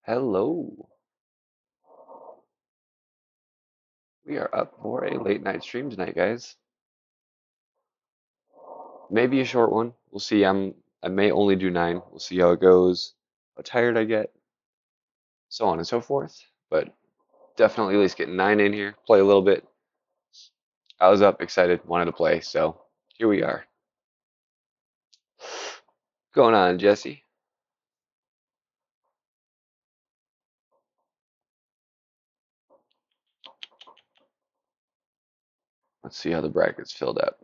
Hello. We are up for a late night stream tonight, guys. Maybe a short one. We'll see. I may only do 9. We'll see how it goes, how tired I get, so on and so forth. But definitely at least get 9 in here, play a little bit. I was up, excited, wanted to play, so here we are. What's going on, Jesse? Let's see how the bracket's filled up.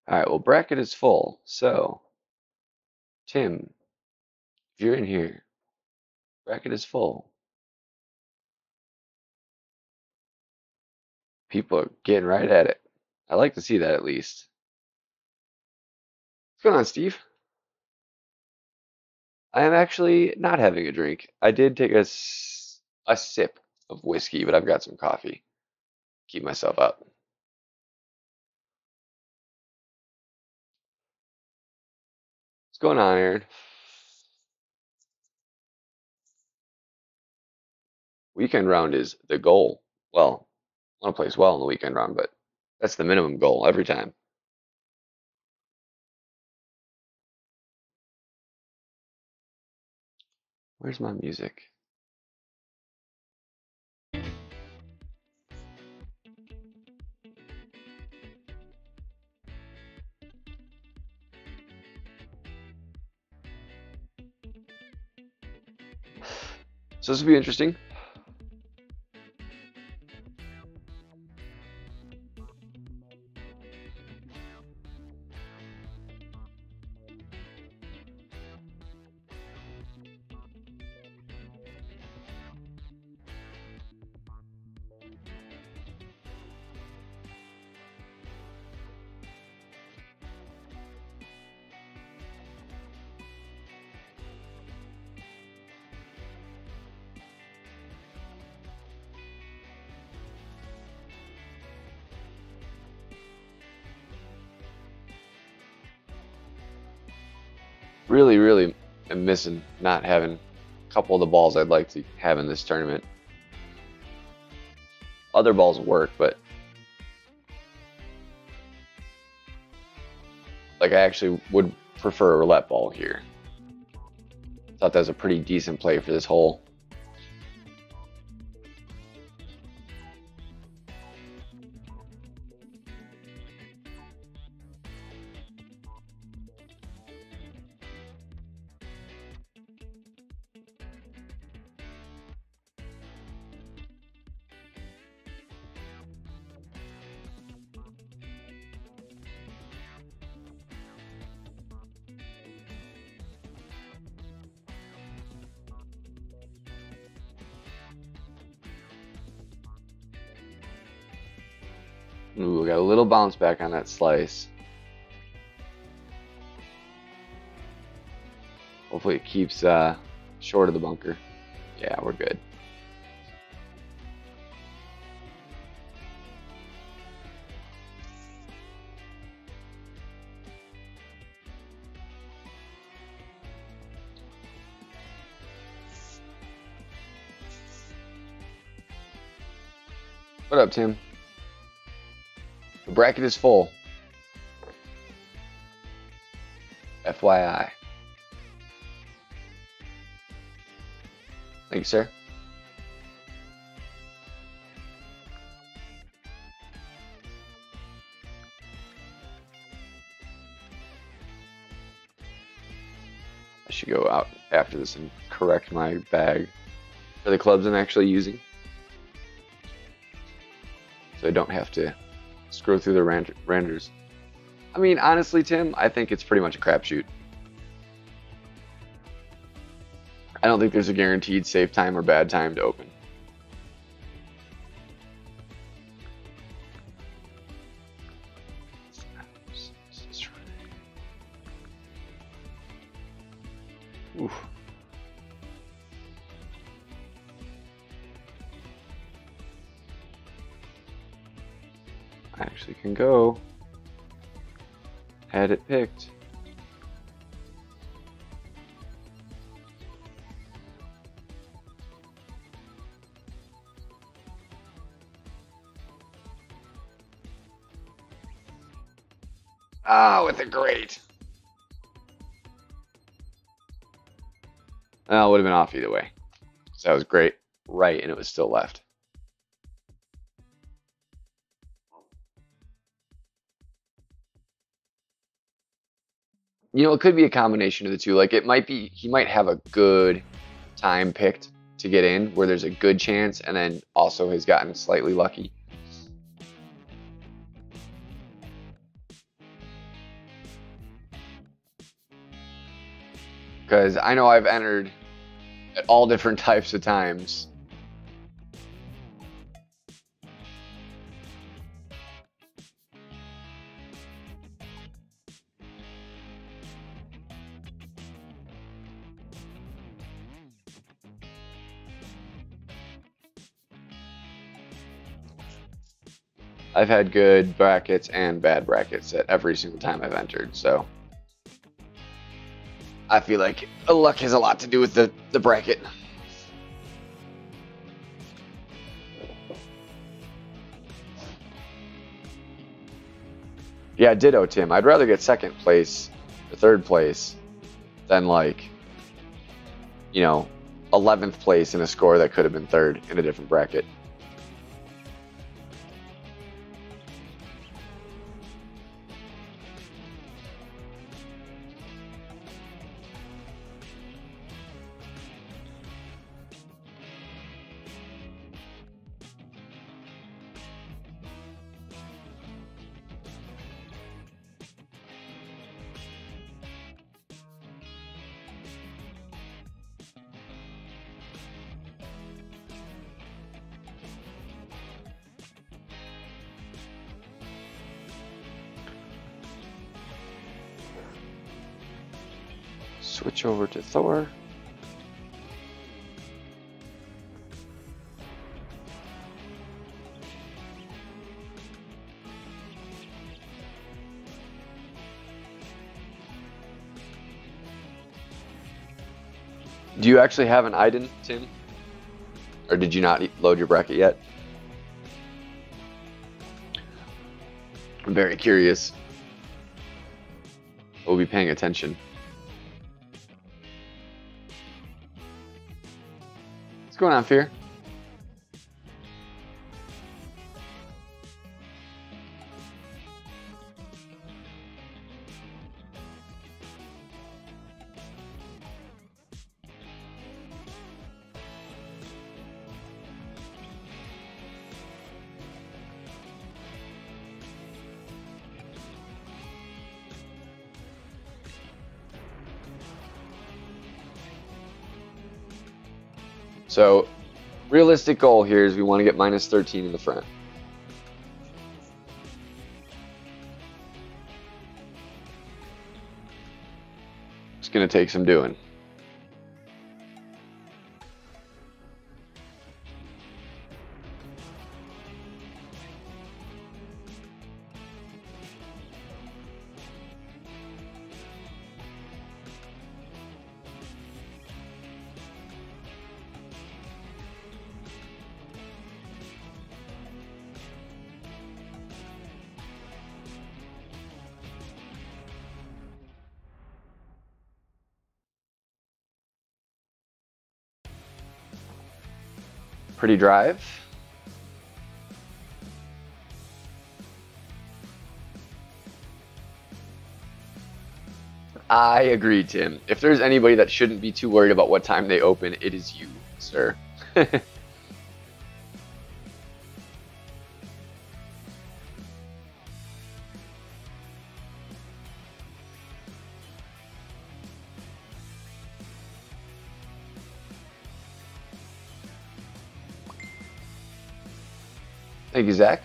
All right, well, bracket is full. So, Tim, if you're in here, bracket is full. People are getting right at it. I like to see that at least. What's going on, Steve? I am actually not having a drink. I did take a sip of whiskey, but I've got some coffee. Keep myself up. What's going on, Aaron? Weekend round is the goal. Well, I want to place well in the weekend round, but that's the minimum goal every time. Where's my music? So this will be interesting. Really am missing not having a couple of the balls I'd like to have in this tournament. Other balls work, but like I actually would prefer a roulette ball here. Thought that was a pretty decent play for this hole. Ooh, we got a little bounce back on that slice. Hopefully it keeps short of the bunker. Yeah, we're good. What up, Tim? The bracket is full. FYI. Thank you, sir. I should go out after this and correct my bag for the clubs I'm actually using, so I don't have to scroll through the renders. I mean, honestly, Tim, I think it's pretty much a crapshoot. I don't think there's a guaranteed safe time or bad time to open. Oof. I actually can go Had it picked. Ah, with a great. It would have been off either way. So that was great, right, and it was still left. You know, it could be a combination of the two. Like, it might be, he might have a good time picked to get in where there's a good chance, and then also has gotten slightly lucky. Because I know I've entered at all different types of times. I've had good brackets and bad brackets at every single time I've entered, so I feel like luck has a lot to do with the bracket. Yeah, ditto, Tim. I'd rather get second place or third place than, like, you know, 11th place in a score that could have been third in a different bracket. Switch over to Thor. Do you actually have an Iden, Tim? Or did you not load your bracket yet? I'm very curious. We'll be paying attention. What's going on, Fear? So, realistic goal here is we want to get minus 13 in the front. It's going to take some doing. Pretty drive. I agree, Tim. If there's anybody that shouldn't be too worried about what time they open, it is you, sir. Thank you, Zach.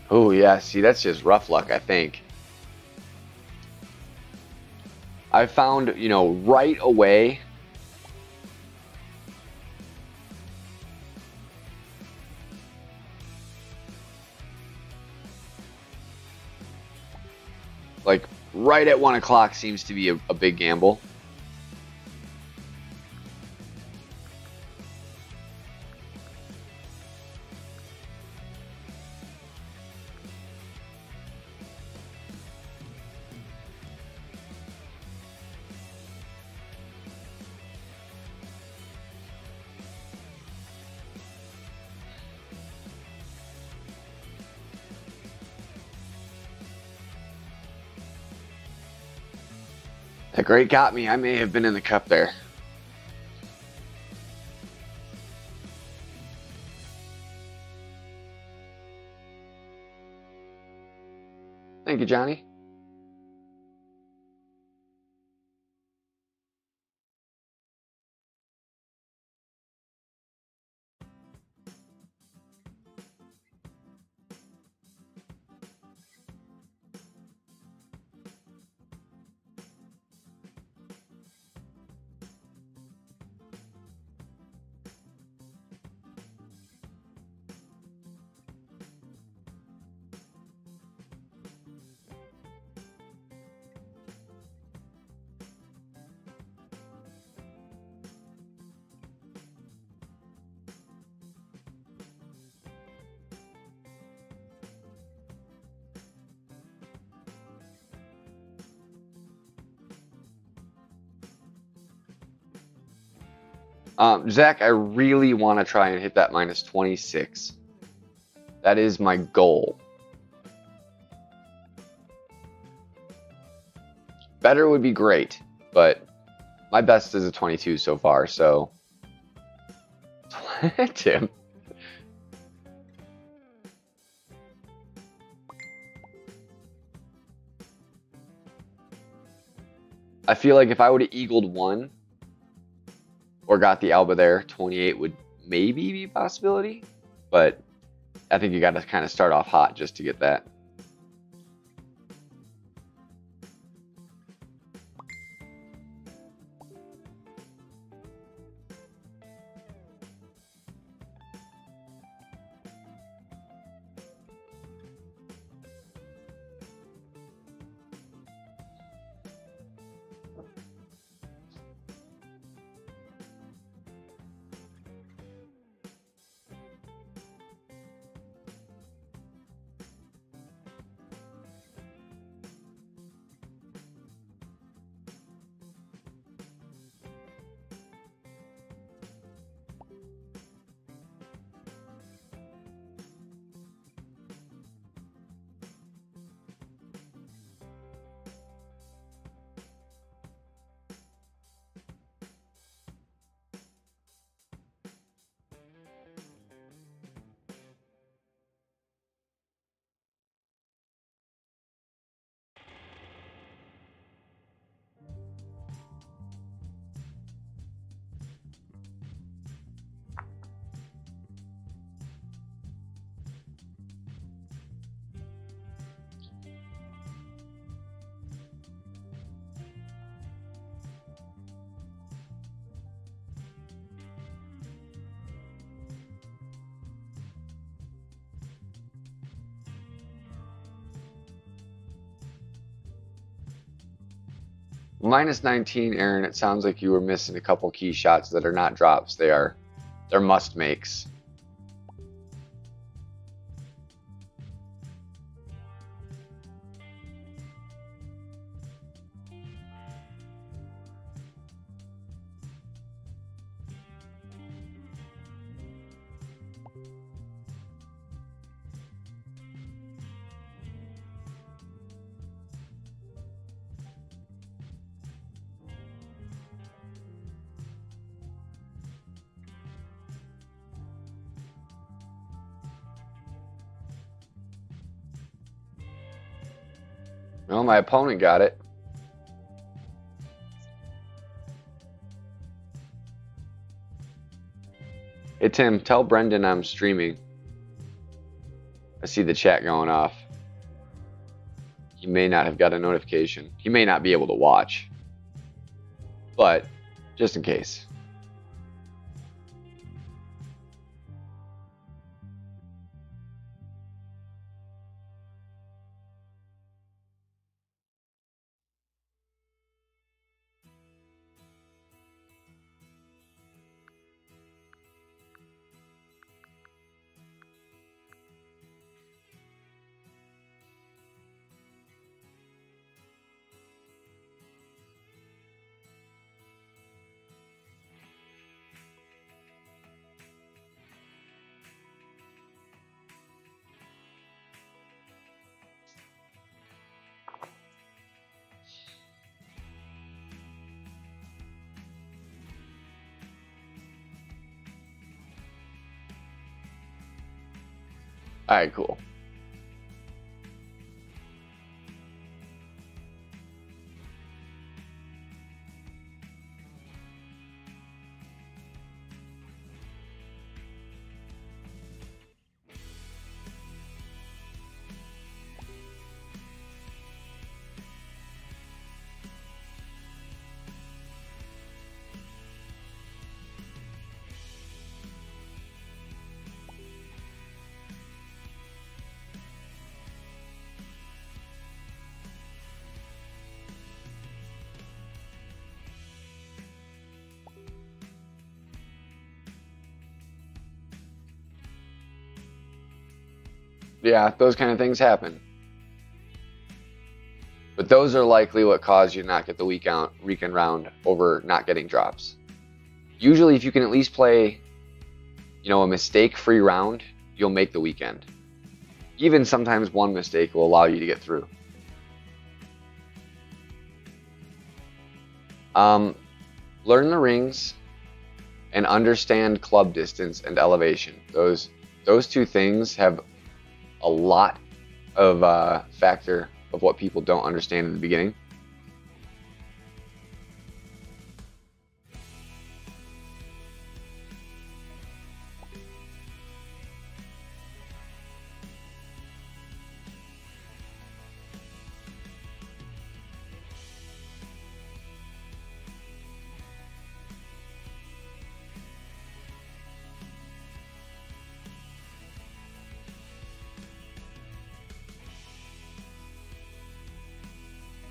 Oh, yeah. See, that's just rough luck, I think. I found, you know, right away, like right at 1 o'clock seems to be a big gamble. That great got me. I may have been in the cup there. Thank you, Johnny. Zach, I really want to try and hit that minus 26. That is my goal. Better would be great, but my best is a 22 so far, so. Tim. I feel like if I would have eagled one or got the Alba there, 28 would maybe be a possibility, but I think you got to kind of start off hot just to get that. Minus 19, Aaron, it sounds like you were missing a couple key shots that are not drops. They're must makes. Well, my opponent got it. Hey, Tim, tell Brendan I'm streaming. I see the chat going off. He may not have got a notification. He may not be able to watch. but just in case. All right, cool. Yeah, those kind of things happen. But those are likely what caused you to not get the weekend round over not getting drops. Usually, if you can at least play, a mistake-free round, you'll make the weekend. Even sometimes one mistake will allow you to get through. Learn the rings and understand club distance and elevation. Those two things have a lot of factor of what people don't understand in the beginning.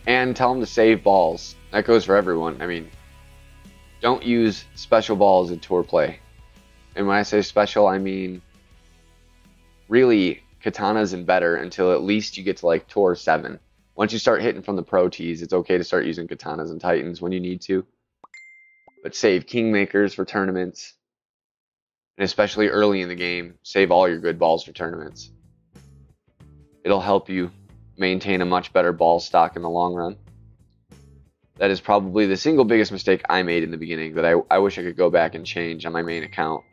And tell them to save balls. That goes for everyone. I mean, don't use special balls in tour play. And when I say special, I mean really katanas and better until at least you get to like tour 7. Once you start hitting from the pro tees, it's okay to start using katanas and titans when you need to. But save kingmakers for tournaments. And especially early in the game, save all your good balls for tournaments. It'll help you maintain a much better ball stock in the long run. That is probably the single biggest mistake I made in the beginning that I wish I could go back and change on my main account.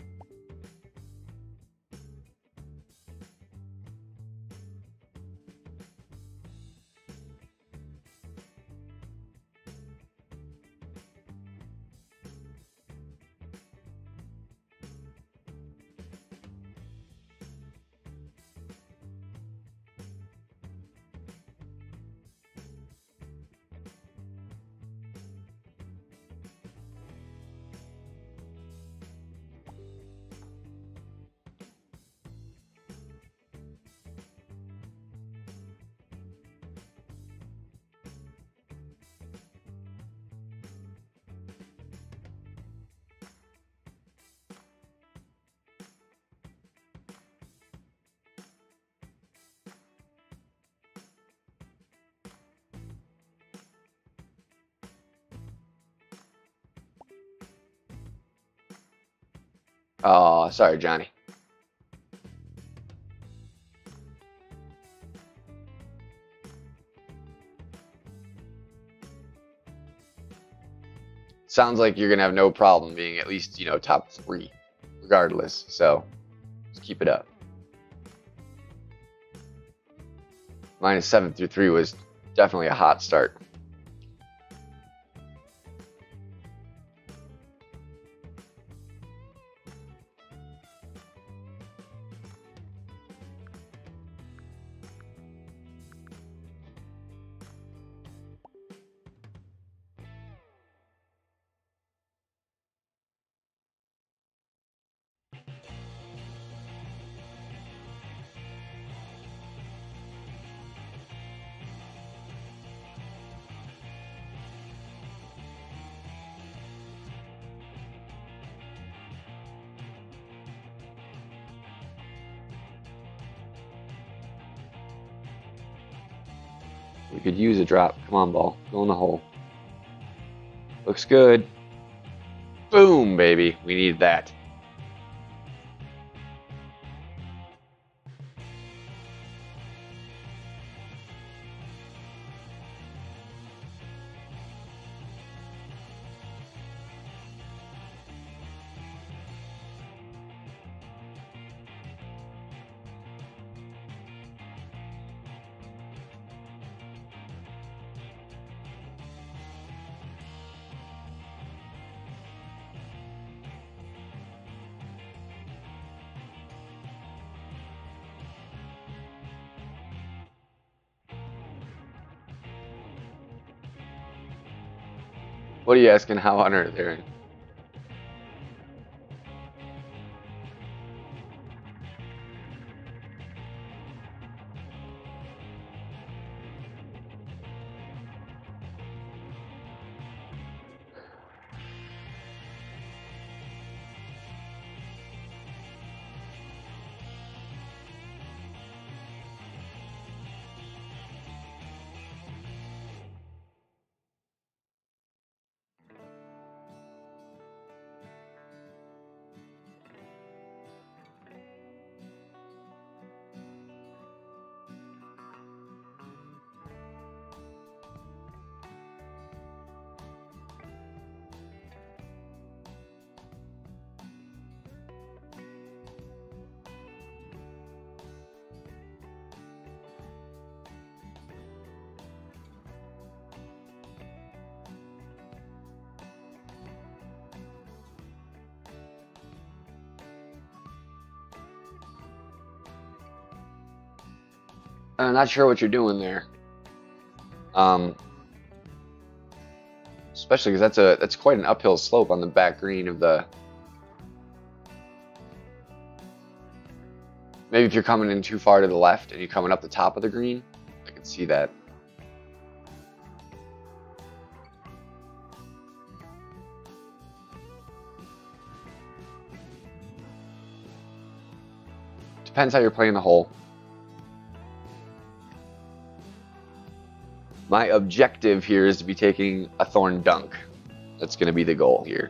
Oh, sorry, Johnny. Sounds like you're gonna have no problem being at least, top 3, regardless. So, just keep it up. -7 through 3 was definitely a hot start. We could use a drop. Come on, ball. Go in the hole. Looks good. Boom, baby. We need that. What are you asking? How on earth, Aaron? I'm not sure what you're doing there. Especially because that's quite an uphill slope on the back green of the. Maybe if you're coming in too far to the left and you're coming up the top of the green, I can see that. Depends how you're playing the hole. My objective here is to be taking a thorn dunk. That's going to be the goal here.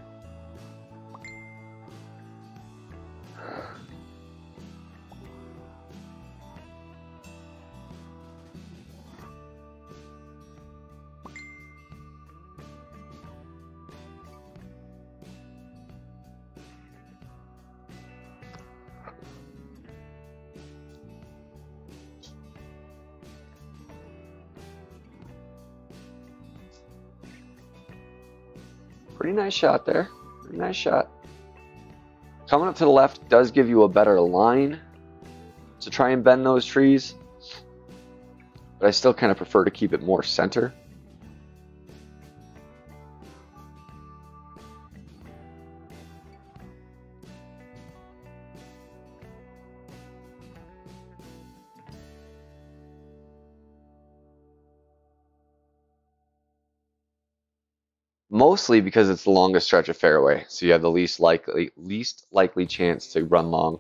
Pretty nice shot there. Pretty nice shot. Coming up to the left does give you a better line to try and bend those trees, but I still kind of prefer to keep it more center. Mostly because it's the longest stretch of fairway, so you have the least likely chance to run long.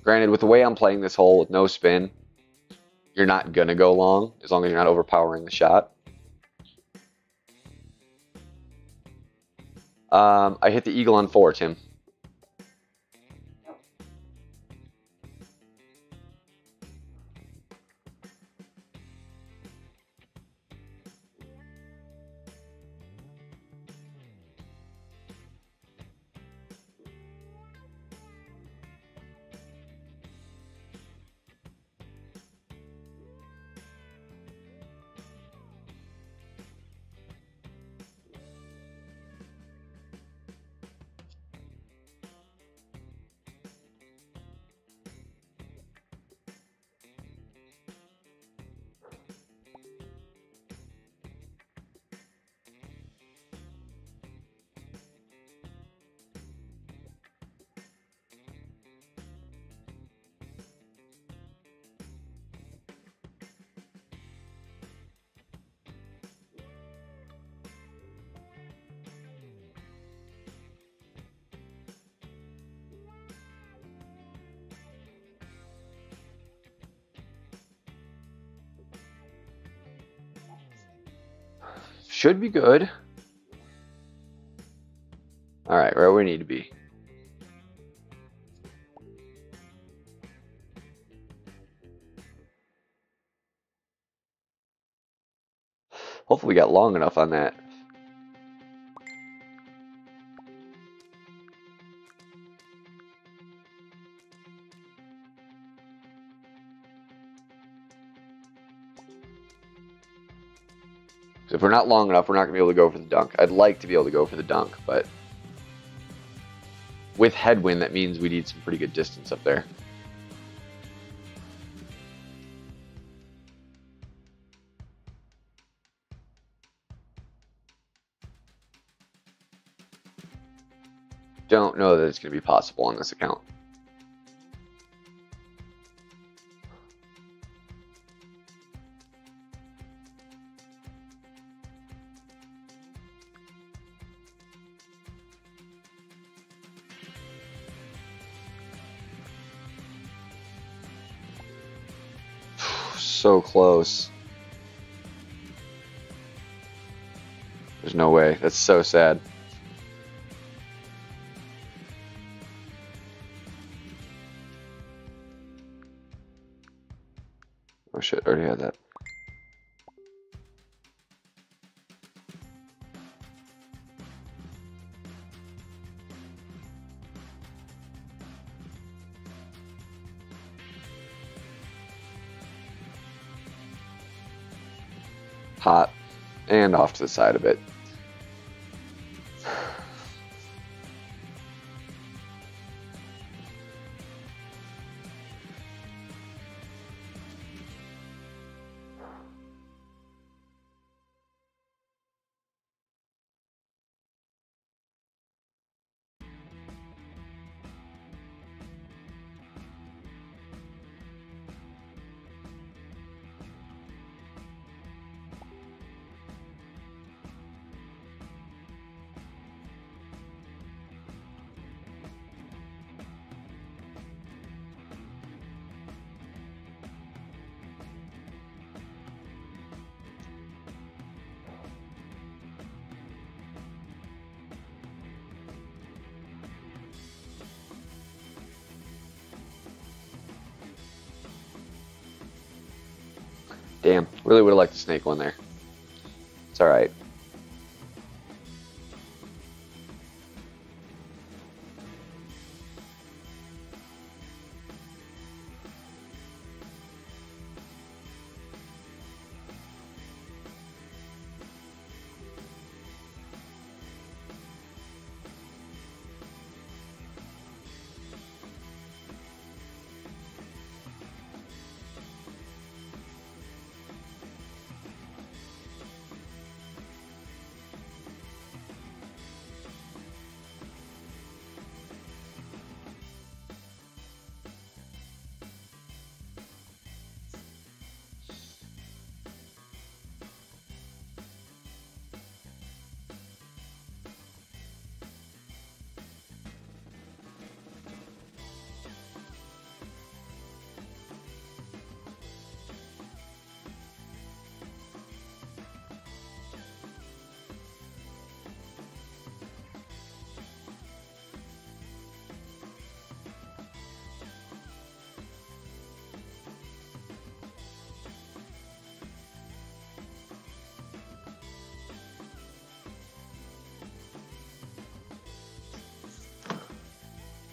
Granted, with the way I'm playing this hole with no spin, you're not gonna go long as long as you're not overpowering the shot. I hit the eagle on 4, Tim. should be good. All right, where we need to be. Hopefully we got long enough on that. So if we're not long enough, we're not going to be able to go for the dunk. I'd like to be able to go for the dunk, but with headwind, that means we need some pretty good distance up there. Don't know that it's going to be possible on this account. So close. There's no way. That's so sad. Oh shit, already had that. Hot and off to the side a bit. Damn, really would have liked the snake one there. It's alright.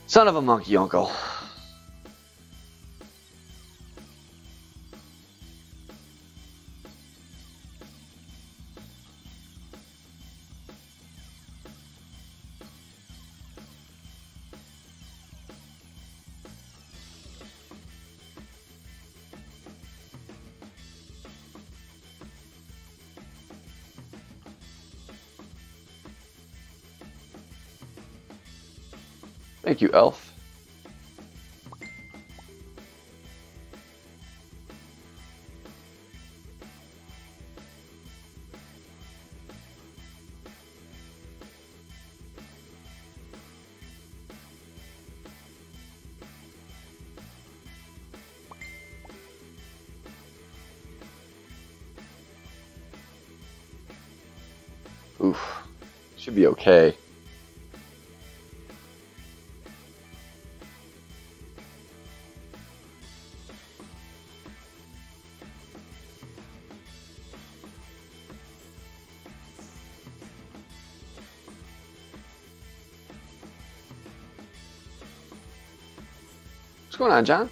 Son of a monkey uncle. Thank you, Elf. Oof. Should be okay. What's going on, John?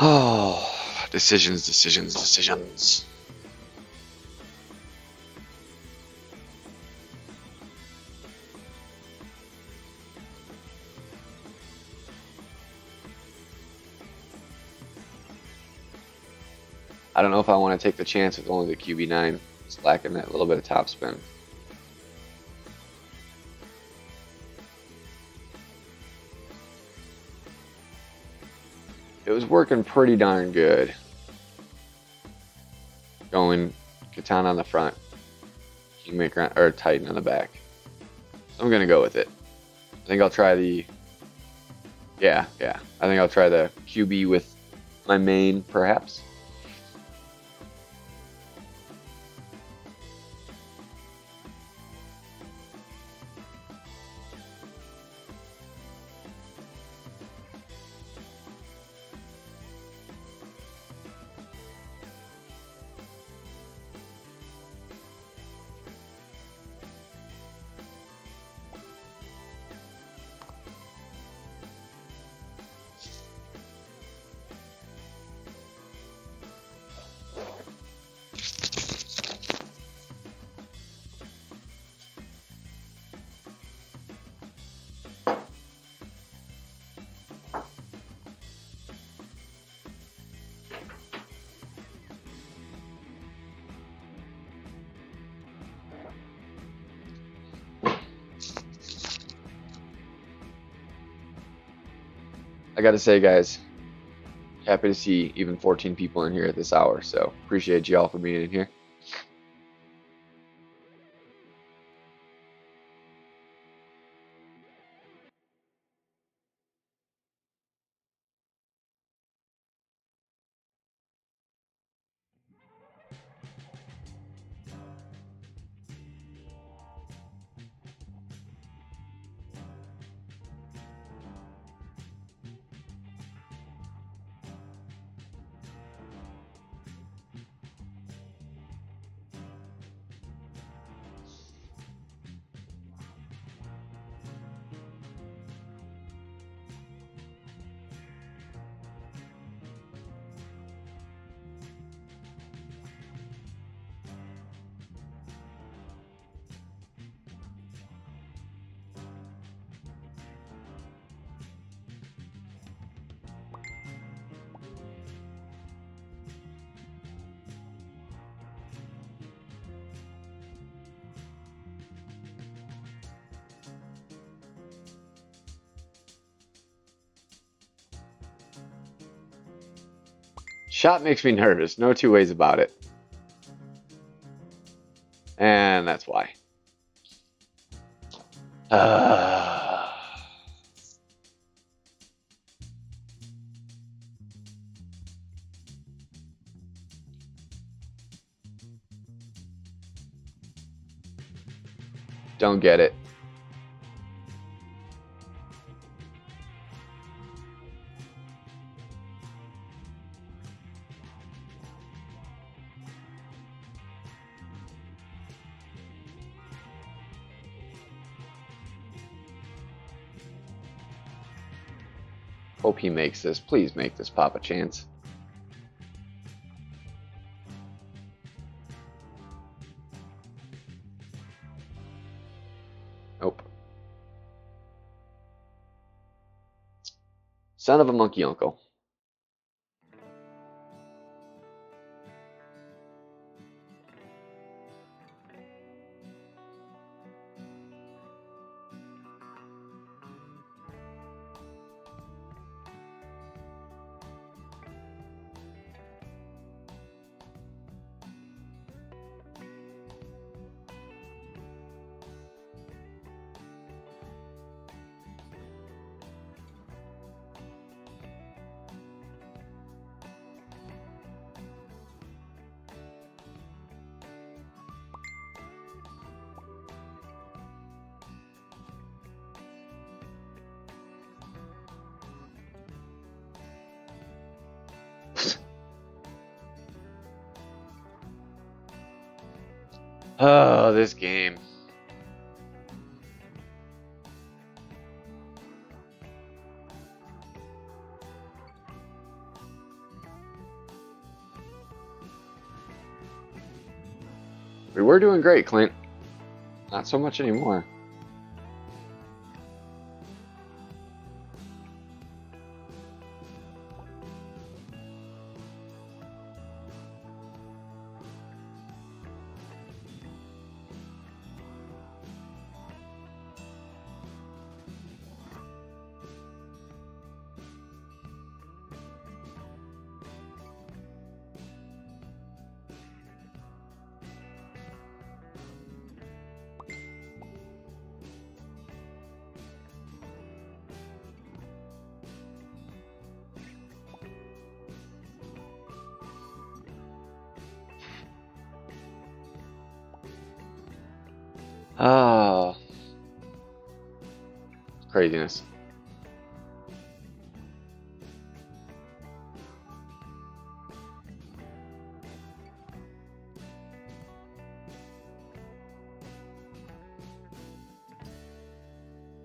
Oh, decisions, decisions, decisions. I don't know if I want to take the chance with only the QB9. It's lacking that little bit of top spin. It was working pretty darn good. Going Katana on the front, Kingmaker or Titan on the back. So I'm gonna go with it. I think I'll try the. Yeah. I think I'll try the QB with my main, perhaps. I gotta say, guys, happy to see even 14 people in here at this hour, so appreciate you all for being in here. Shot makes me nervous, no two ways about it. And that's why. Don't get it. Hope he makes this. Please make this pop a chance. Nope. Son of a monkey uncle. Oh, this game. We were doing great, Clint. Not so much anymore. Oh, craziness.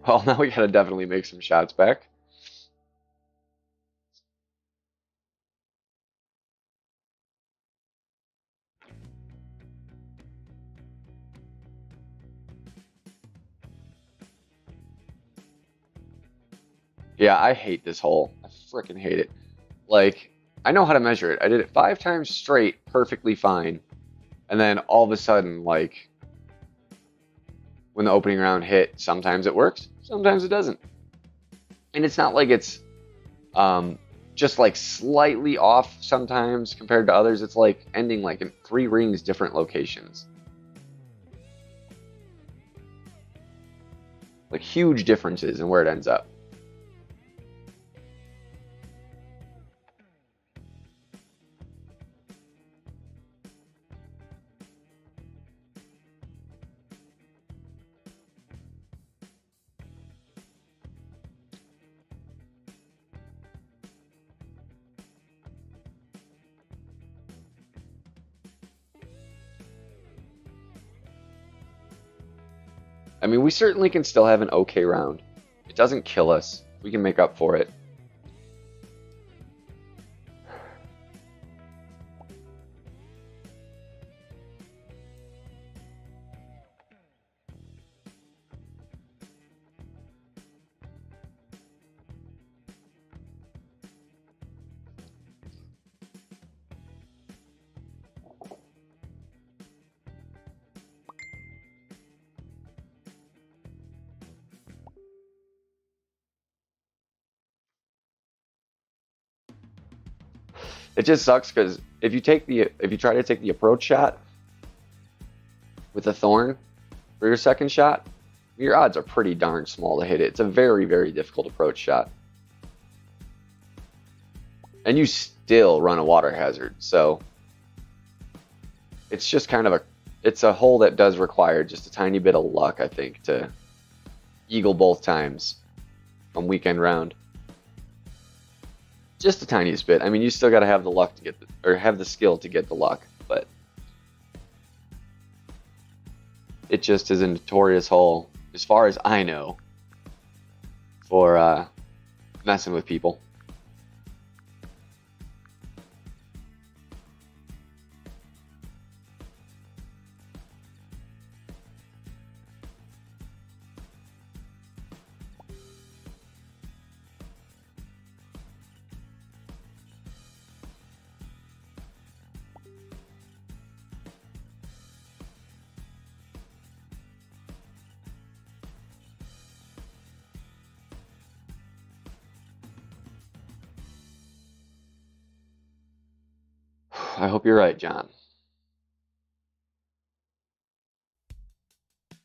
Well, now we gotta definitely make some shots back. Yeah, I hate this hole. I freaking hate it. Like, I know how to measure it. I did it 5 times straight, perfectly fine. And then all of a sudden, like, when the opening round hit, sometimes it works, sometimes it doesn't. And it's not like it's just like slightly off sometimes compared to others. It's like ending like in 3 rings, different locations. Like huge differences in where it ends up. I mean, we certainly can still have an okay round. It doesn't kill us. We can make up for it. It just sucks because if you try to take the approach shot with a thorn for your second shot, your odds are pretty darn small to hit it. It's a very, very difficult approach shot. And you still run a water hazard, so it's just kind of it's a hole that does require just a tiny bit of luck, I think, to eagle both times on weekend round. Just the tiniest bit. I mean, you still got to have the luck to get or have the skill to get the luck, but it just is a notorious hole, as far as I know, for messing with people. I hope you're right, John.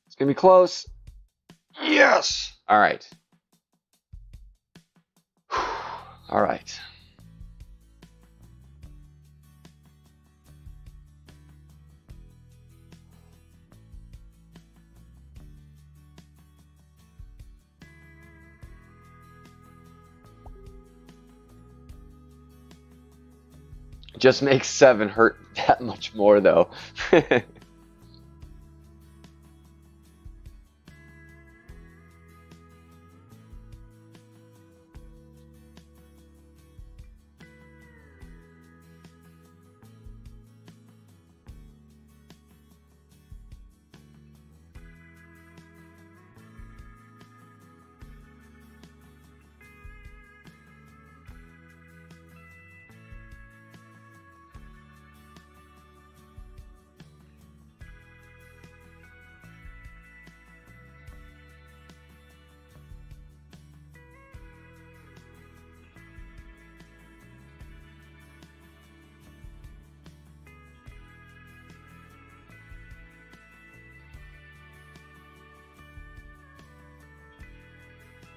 It's gonna be close. Yes! All right. All right. It just makes 7 hurt that much more, though.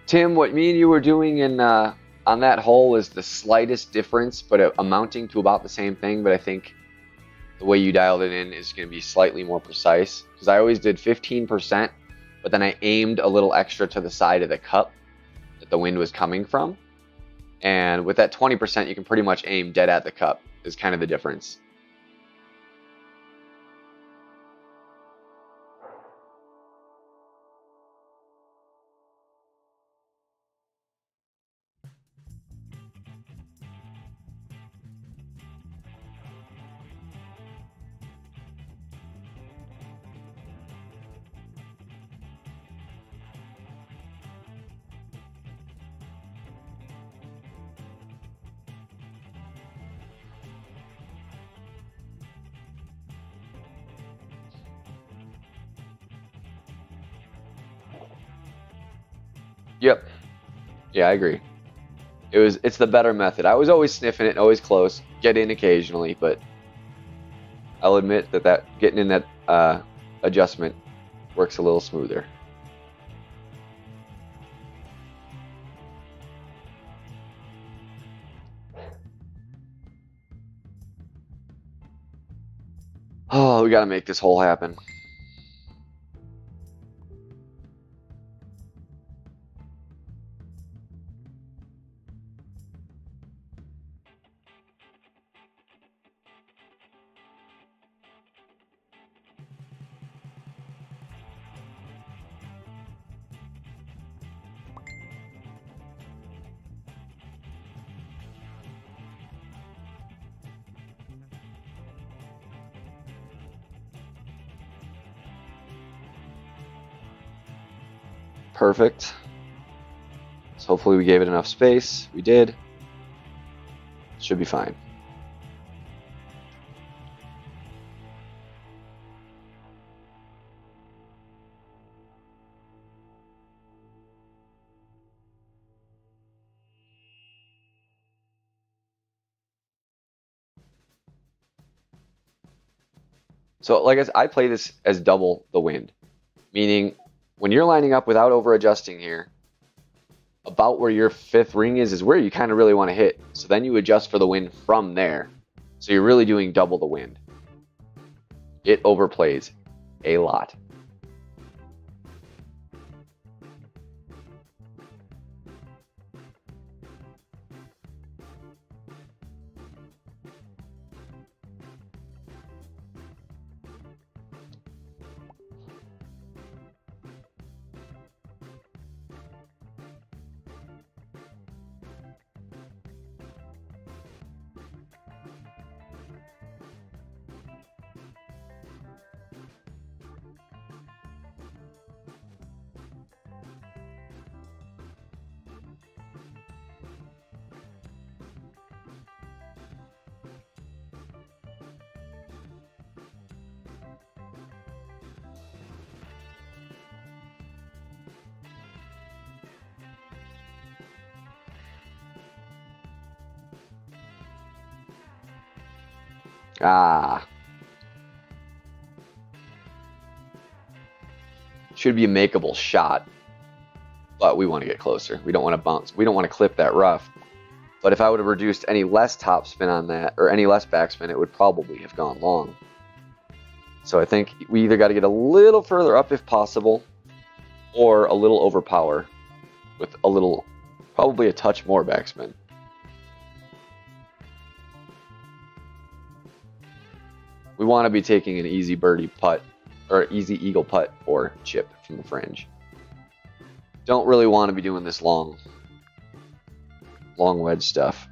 Tim, what me and you were doing in on that hole is the slightest difference, but amounting to about the same thing. But I think the way you dialed it in is going to be slightly more precise, because I always did 15%, but then I aimed a little extra to the side of the cup that the wind was coming from. And with that 20%, you can pretty much aim dead at the cup, is kind of the difference. Yep. Yeah, I agree. It's the better method. I was always sniffing it, always close, get in occasionally, but I'll admit that getting in that adjustment works a little smoother. Oh, we got to make this hole happen. Perfect. So hopefully we gave it enough space. We did. Should be fine. So like I play this as double the wind, meaning when you're lining up without over adjusting here, about where your 5th ring is where you kind of really want to hit. So then you adjust for the wind from there. So you're really doing double the wind. It overplays a lot. Ah. Should be a makeable shot, but we want to get closer. We don't want to bounce. We don't want to clip that rough. But if I would have reduced any less topspin on that, or any less backspin, it would probably have gone long. So I think we either got to get a little further up if possible, or a little overpower with a little, probably a touch more backspin. We want to be taking an easy birdie putt, or easy eagle putt or chip from the fringe. Don't really want to be doing this long wedge stuff.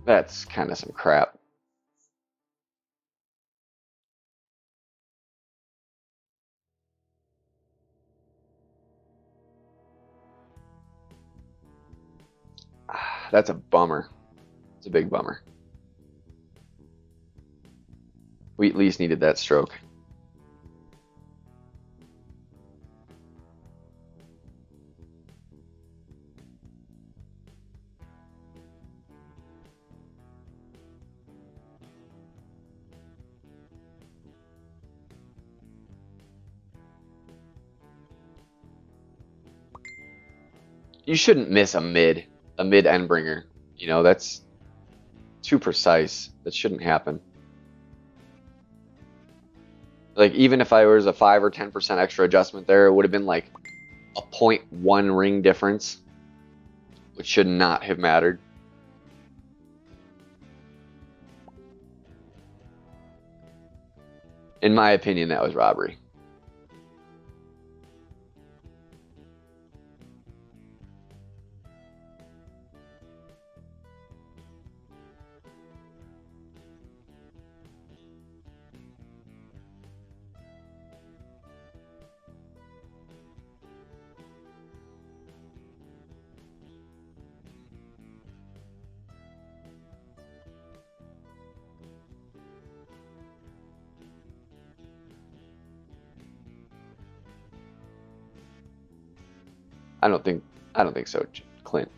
That's kind of some crap. That's a bummer. It's a big bummer. We at least needed that stroke. You shouldn't miss a mid end bringer. You know, that's too precise. That shouldn't happen. Like, even if I was a 5 or 10% extra adjustment there, it would have been like a 0.1 ring difference, which should not have mattered. In my opinion, that was robbery. I don't think so, Clint.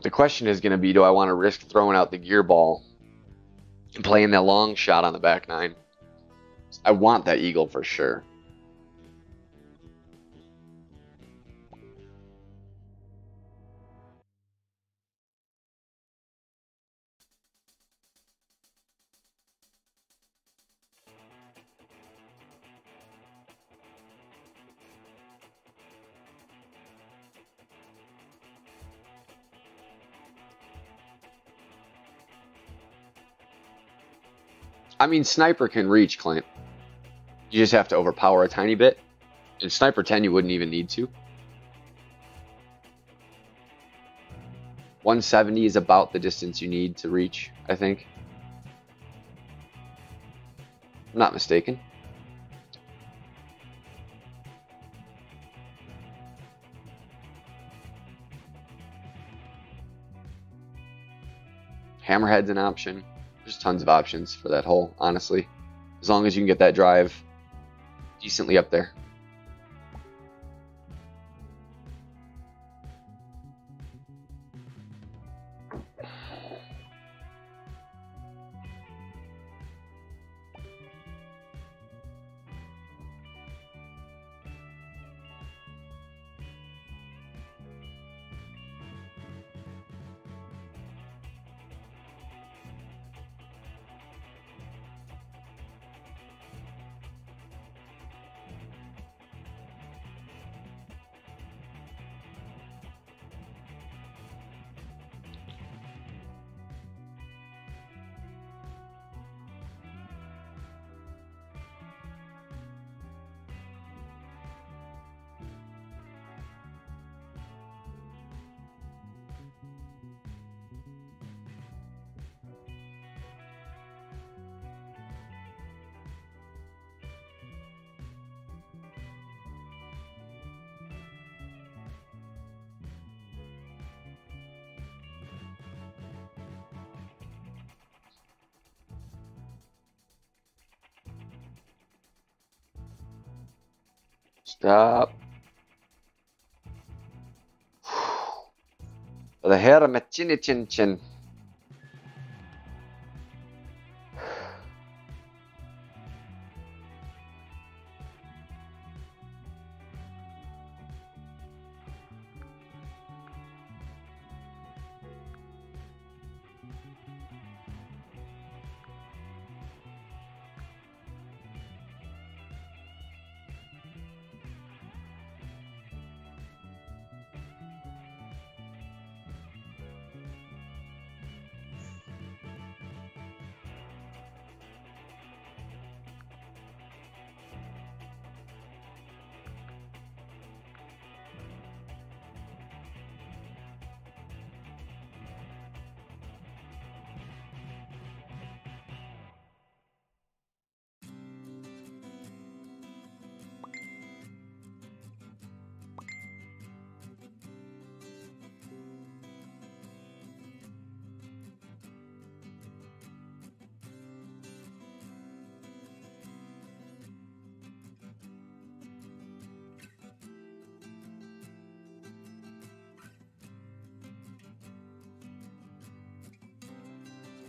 The question is going to be, do I want to risk throwing out the gear ball and playing that long shot on the back nine? I want that eagle for sure. I mean, Sniper can reach, Clint. You just have to overpower a tiny bit. In Sniper 10, you wouldn't even need to. 170 is about the distance you need to reach, I think. I'm not mistaken. Hammerhead's an option. There's tons of options for that hole, honestly. As long as you can get that drive decently up there. Stop. The hair of my chinny chin chin.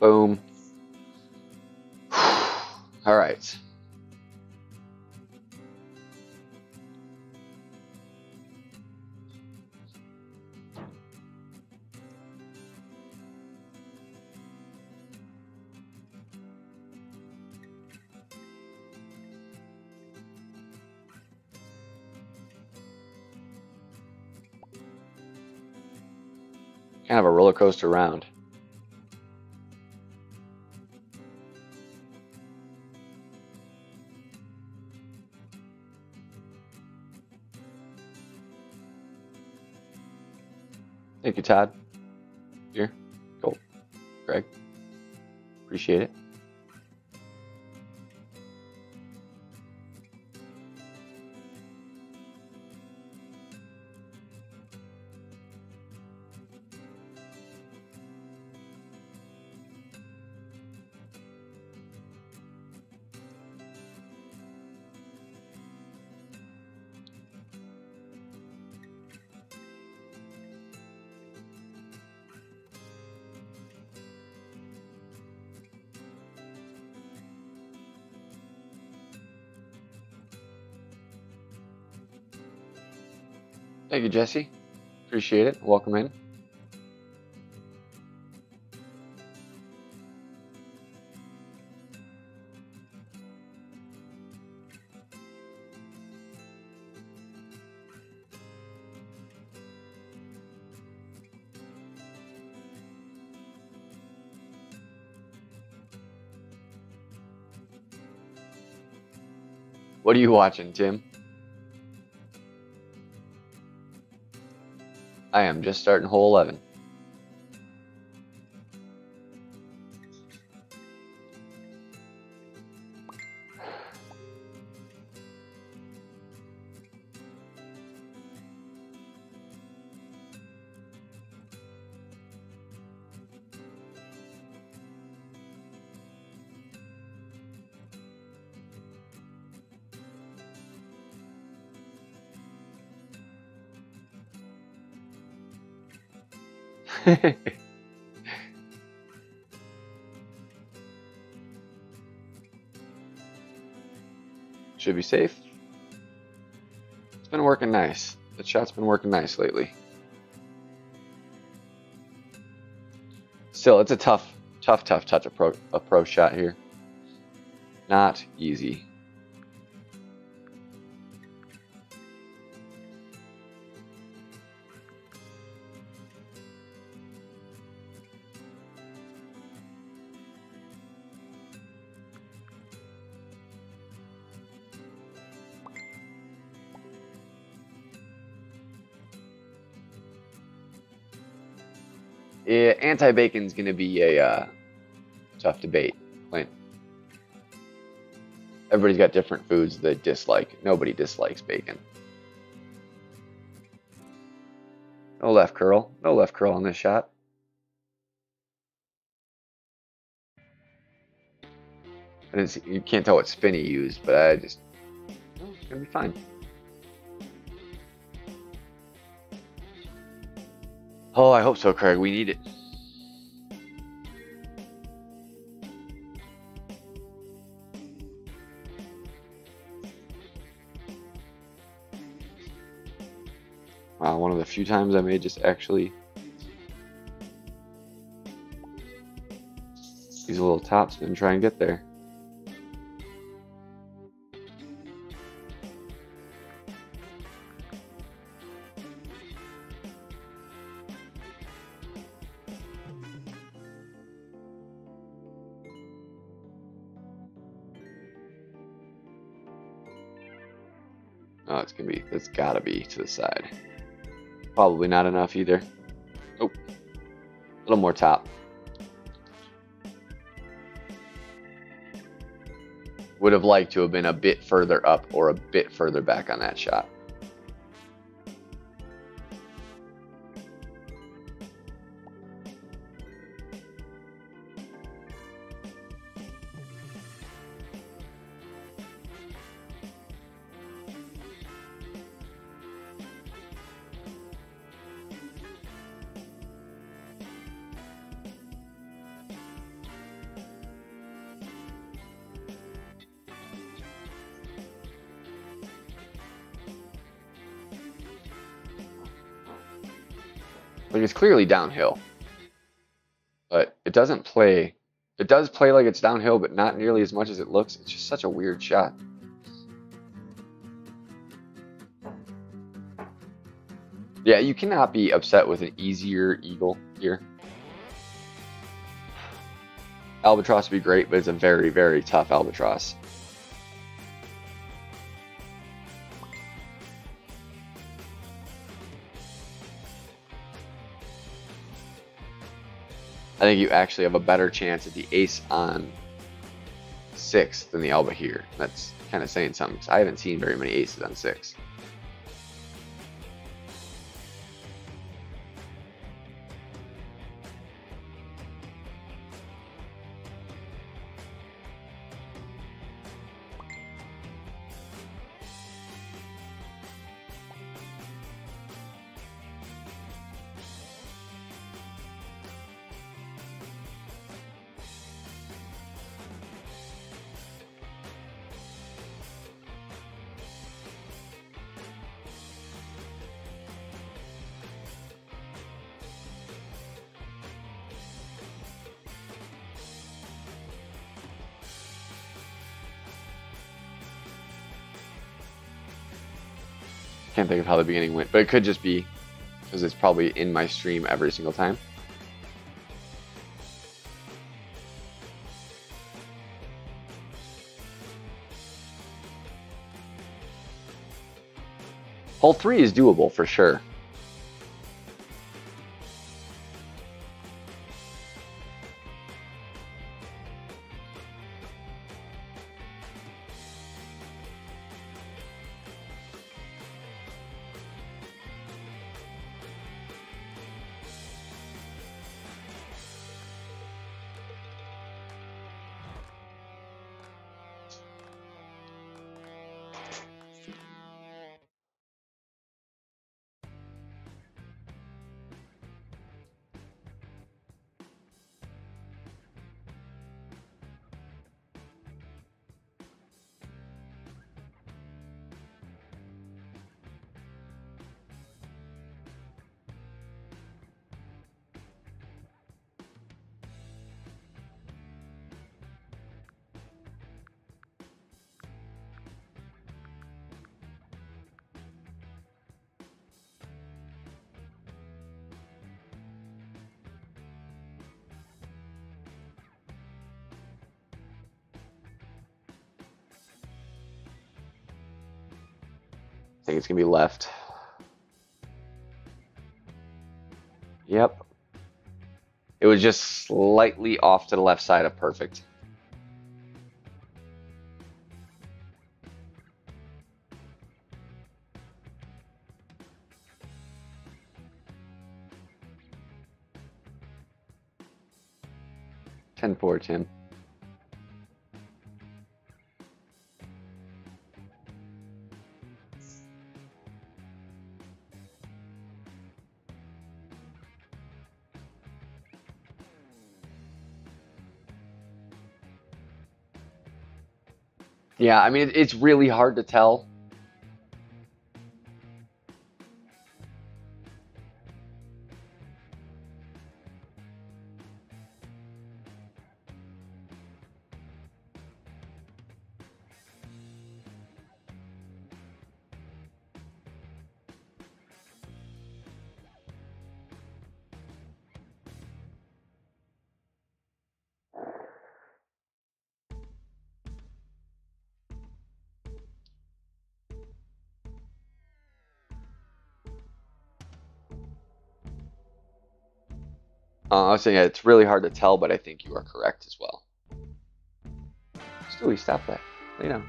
Boom. All right. Kind of a roller coaster round. Thank you, Todd. Here. Cool. Greg. Appreciate it. Thank you, Jesse. Appreciate it. Welcome in. What are you watching, Tim? I am just starting hole 11. Should be safe. It's been working nice. The shot's been working nice lately. Still, it's a tough approach shot here. Not easy. Yeah, anti-bacon's gonna be a tough debate, Clint. Everybody's got different foods they dislike. Nobody dislikes bacon. No left curl. No left curl on this shot. And you can't tell what spin he used, but it's gonna be fine. Oh, I hope so, Craig. We need it. Wow, one of the few times I may just actually use a little topspin and try and get there. Oh, it's gotta be to the side. Probably not enough either. Nope. A little more top. Would have liked to have been a bit further up or a bit further back on that shot. Like, it's clearly downhill, but it doesn't play. It does play like it's downhill, but not nearly as much as it looks. It's just such a weird shot. Yeah, you cannot be upset with an easier eagle here. Albatross would be great, but it's a very, very tough albatross. I think you actually have a better chance at the ace on 6 than the alba here. That's kind of saying something, because I haven't seen very many aces on 6. Can't think of how the beginning went, but it could just be because it's probably in my stream every single time. Hole 3 is doable for sure. think it's gonna be left. Yep. It was just slightly off to the left side of perfect. Ten-4, Tim. Yeah, I mean, it's really hard to tell. I was saying it's really hard to tell, but I think you are correct as well. Stewie, stop that. Lay down.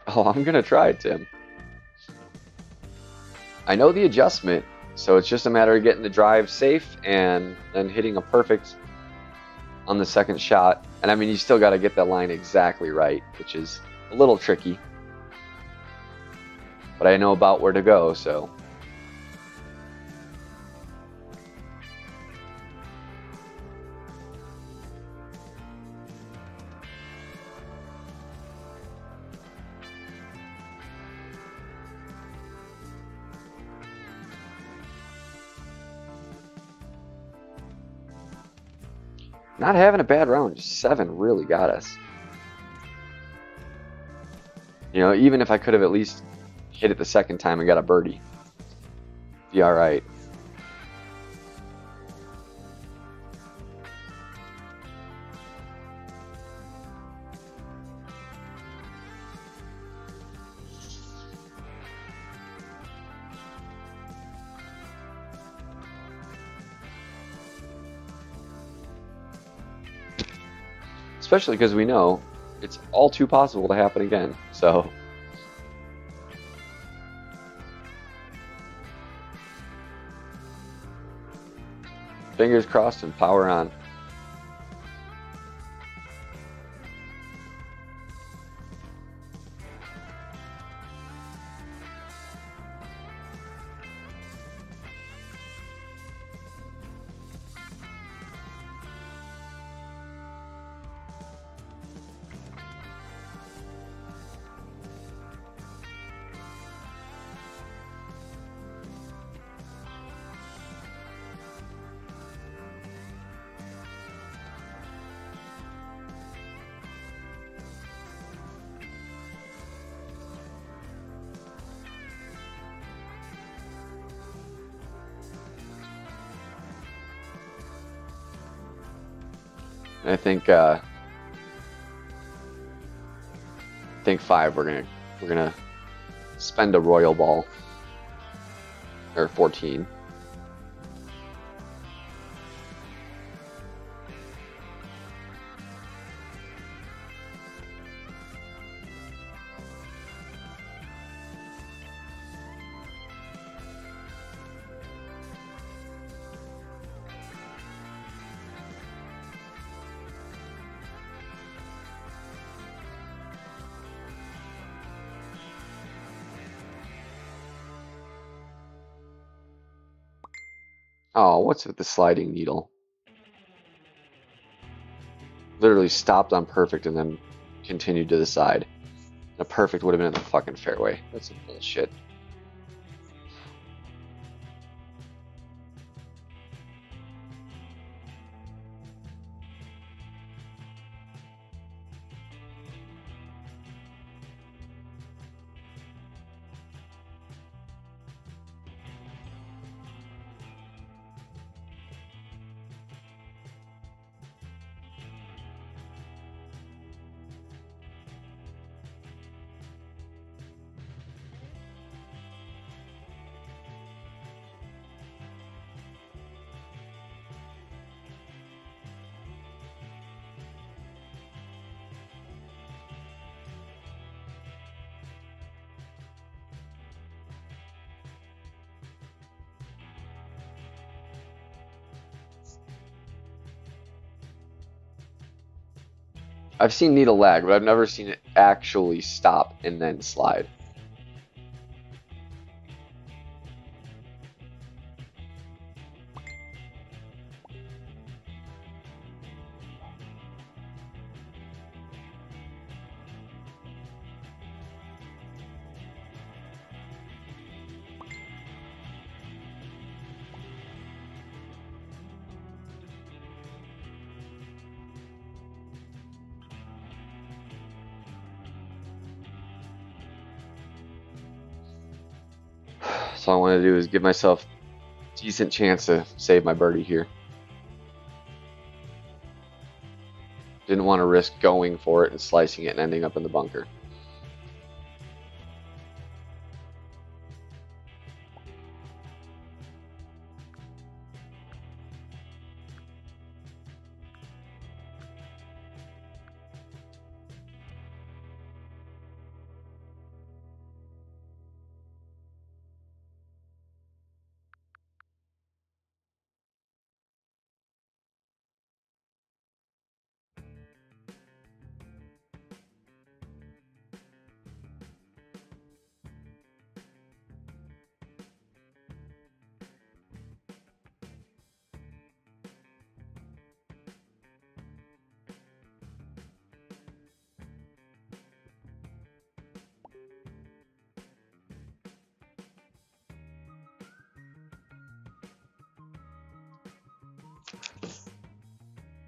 Oh, I'm gonna try it, Tim. I know the adjustment, so it's just a matter of getting the drive safe and then hitting a perfect on the second shot. And I mean, you still got to get that line exactly right, which is a little tricky. But I know about where to go, so. Not having a bad round, just 7 really got us. You know, even if I could have at least hit it the second time and got a birdie, be all right. Especially because we know it's all too possible to happen again, so. Fingers crossed and power on. And I think 5 we're gonna spend a royal ball, or 14. Oh, what's with the sliding needle? Literally stopped on perfect and then continued to the side. A perfect would have been in the fucking fairway. That's some bullshit. I've seen needle lag, but I've never seen it actually stop and then slide. So all I want to do is give myself a decent chance to save my birdie here. Didn't want to risk going for it and slicing it and ending up in the bunker.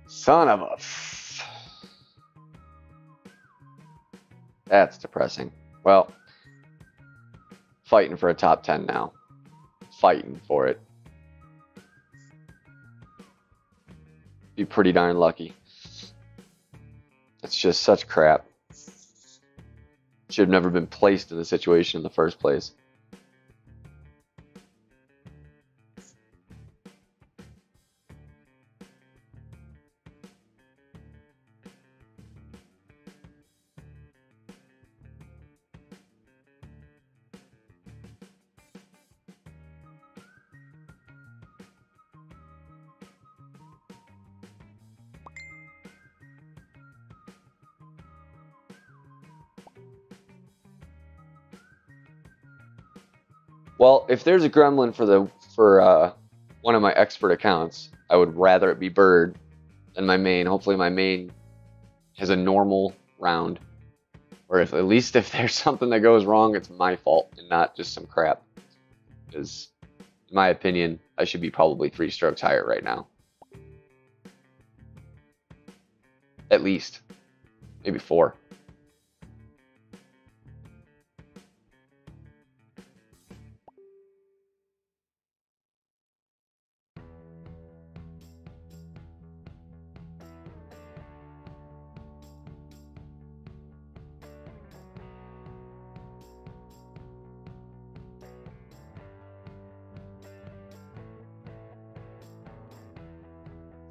Son of a... That's depressing. Well, fighting for a top 10 now. Fighting for it. Be pretty darn lucky. That's just such crap. Should have never been placed in the situation in the first place. Well, if there's a gremlin for one of my expert accounts, I would rather it be bird than my main. Hopefully my main has a normal round. Or if at least if there's something that goes wrong, it's my fault and not just some crap. Because in my opinion, I should be probably 3 strokes higher right now. At least. Maybe 4.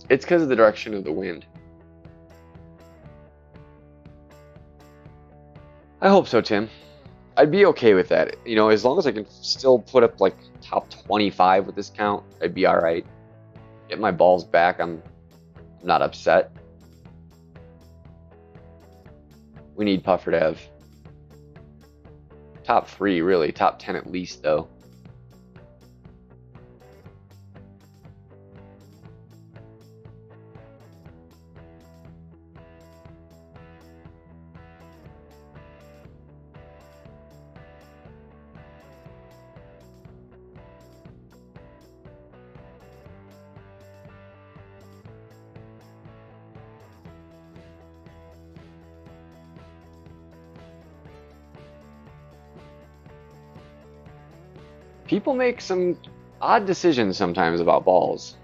It's because of the direction of the wind. I hope so, Tim. I'd be okay with that. You know, as long as I can still put up like top 25 with this count, I'd be all right. Get my balls back, I'm not upset. We need Puffer to have top 3, really. Top 10 at least, though. People make some odd decisions sometimes about balls.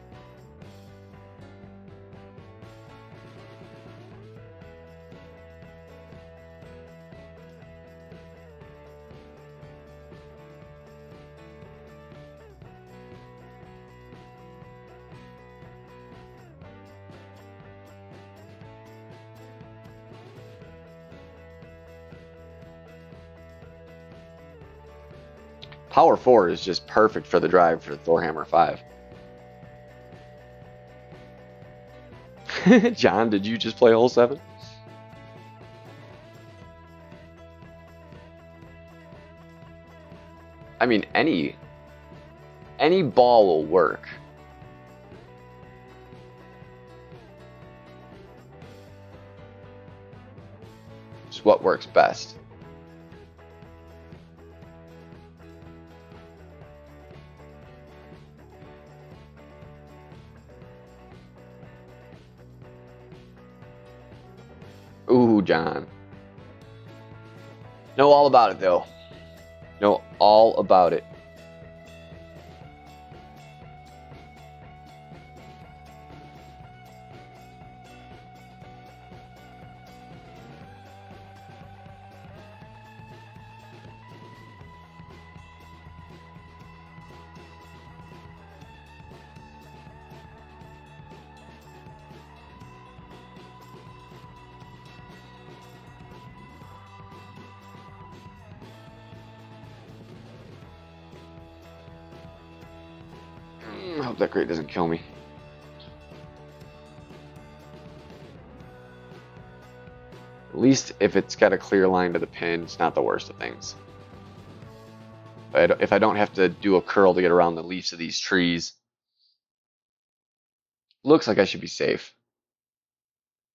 Power 4 is just perfect for the drive for the Thorhammer 5. John, did you just play hole 7? I mean, any ball will work. It's what works best. Ooh, John. Know all about it, though. Know all about it. I hope that crate doesn't kill me. At least if it's got a clear line to the pin, it's not the worst of things. But if I don't have to do a curl to get around the leaves of these trees, looks like I should be safe.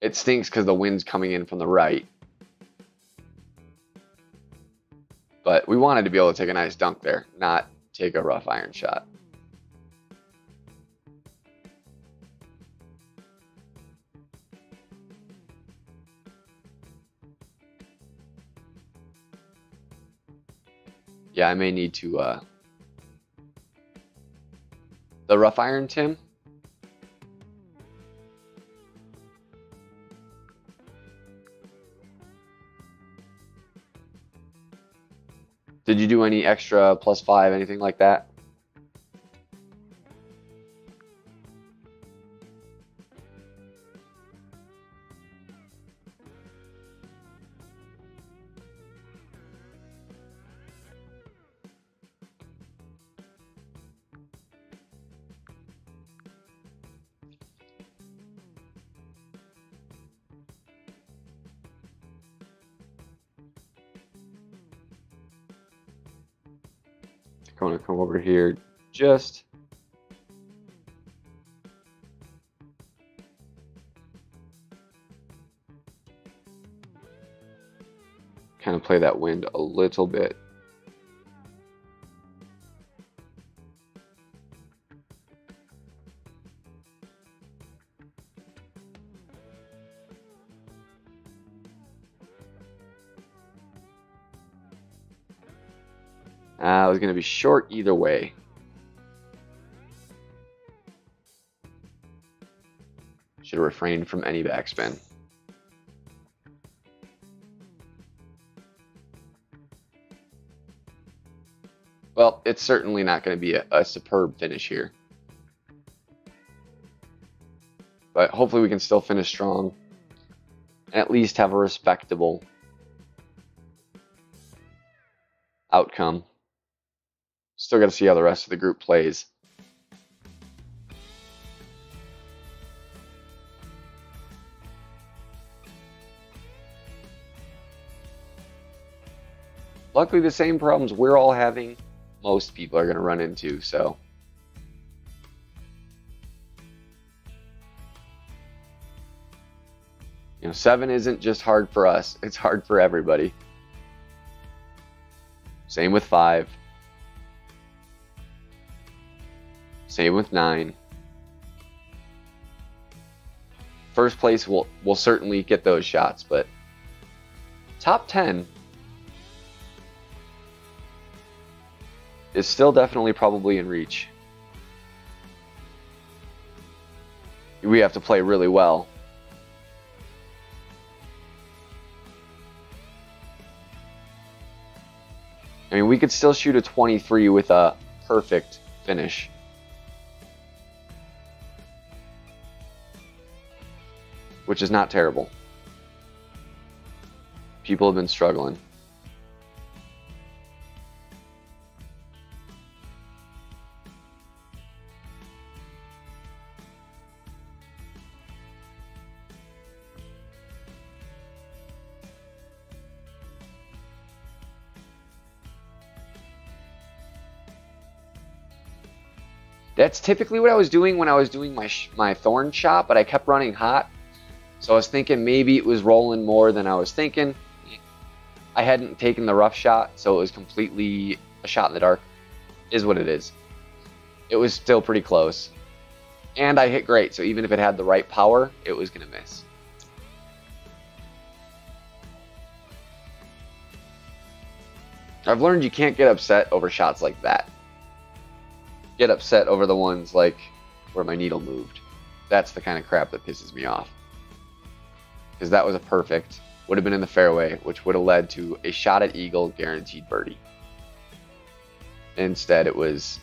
It stinks because the wind's coming in from the right. But we wanted to be able to take a nice dunk there, not take a rough iron shot. Yeah, I may need to, the rough iron, Tim? Did you do any extra +5, anything like that? I'm going to come over here just kind of play that wind a little bit. I was going to be short either way. Should have refrained from any backspin. Well, it's certainly not going to be a superb finish here. But hopefully we can still finish strong and at least have a respectable outcome. Still got to see how the rest of the group plays. Luckily, the same problems we're all having, most people are going to run into, so. You know, 7 isn't just hard for us, it's hard for everybody. Same with 5. Same with 9. First place will certainly get those shots, but top 10 is still definitely probably in reach. We have to play really well. I mean, we could still shoot a 23 with a perfect finish. Which is not terrible. People have been struggling. That's typically what I was doing when I was doing my thorn shot, but I kept running hot. So I was thinking maybe it was rolling more than I was thinking. I hadn't taken the rough shot, so it was completely a shot in the dark. Is what it is. It was still pretty close. And I hit great, so even if it had the right power, it was going to miss. I've learned you can't get upset over shots like that. Get upset over the ones like where my needle moved. That's the kind of crap that pisses me off. Because that was a perfect, would have been in the fairway, which would have led to a shot at eagle, guaranteed birdie. Instead, it was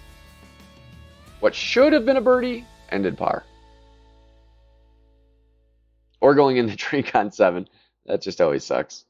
what should have been a birdie, ended par. Or going in the drink on 7. That just always sucks.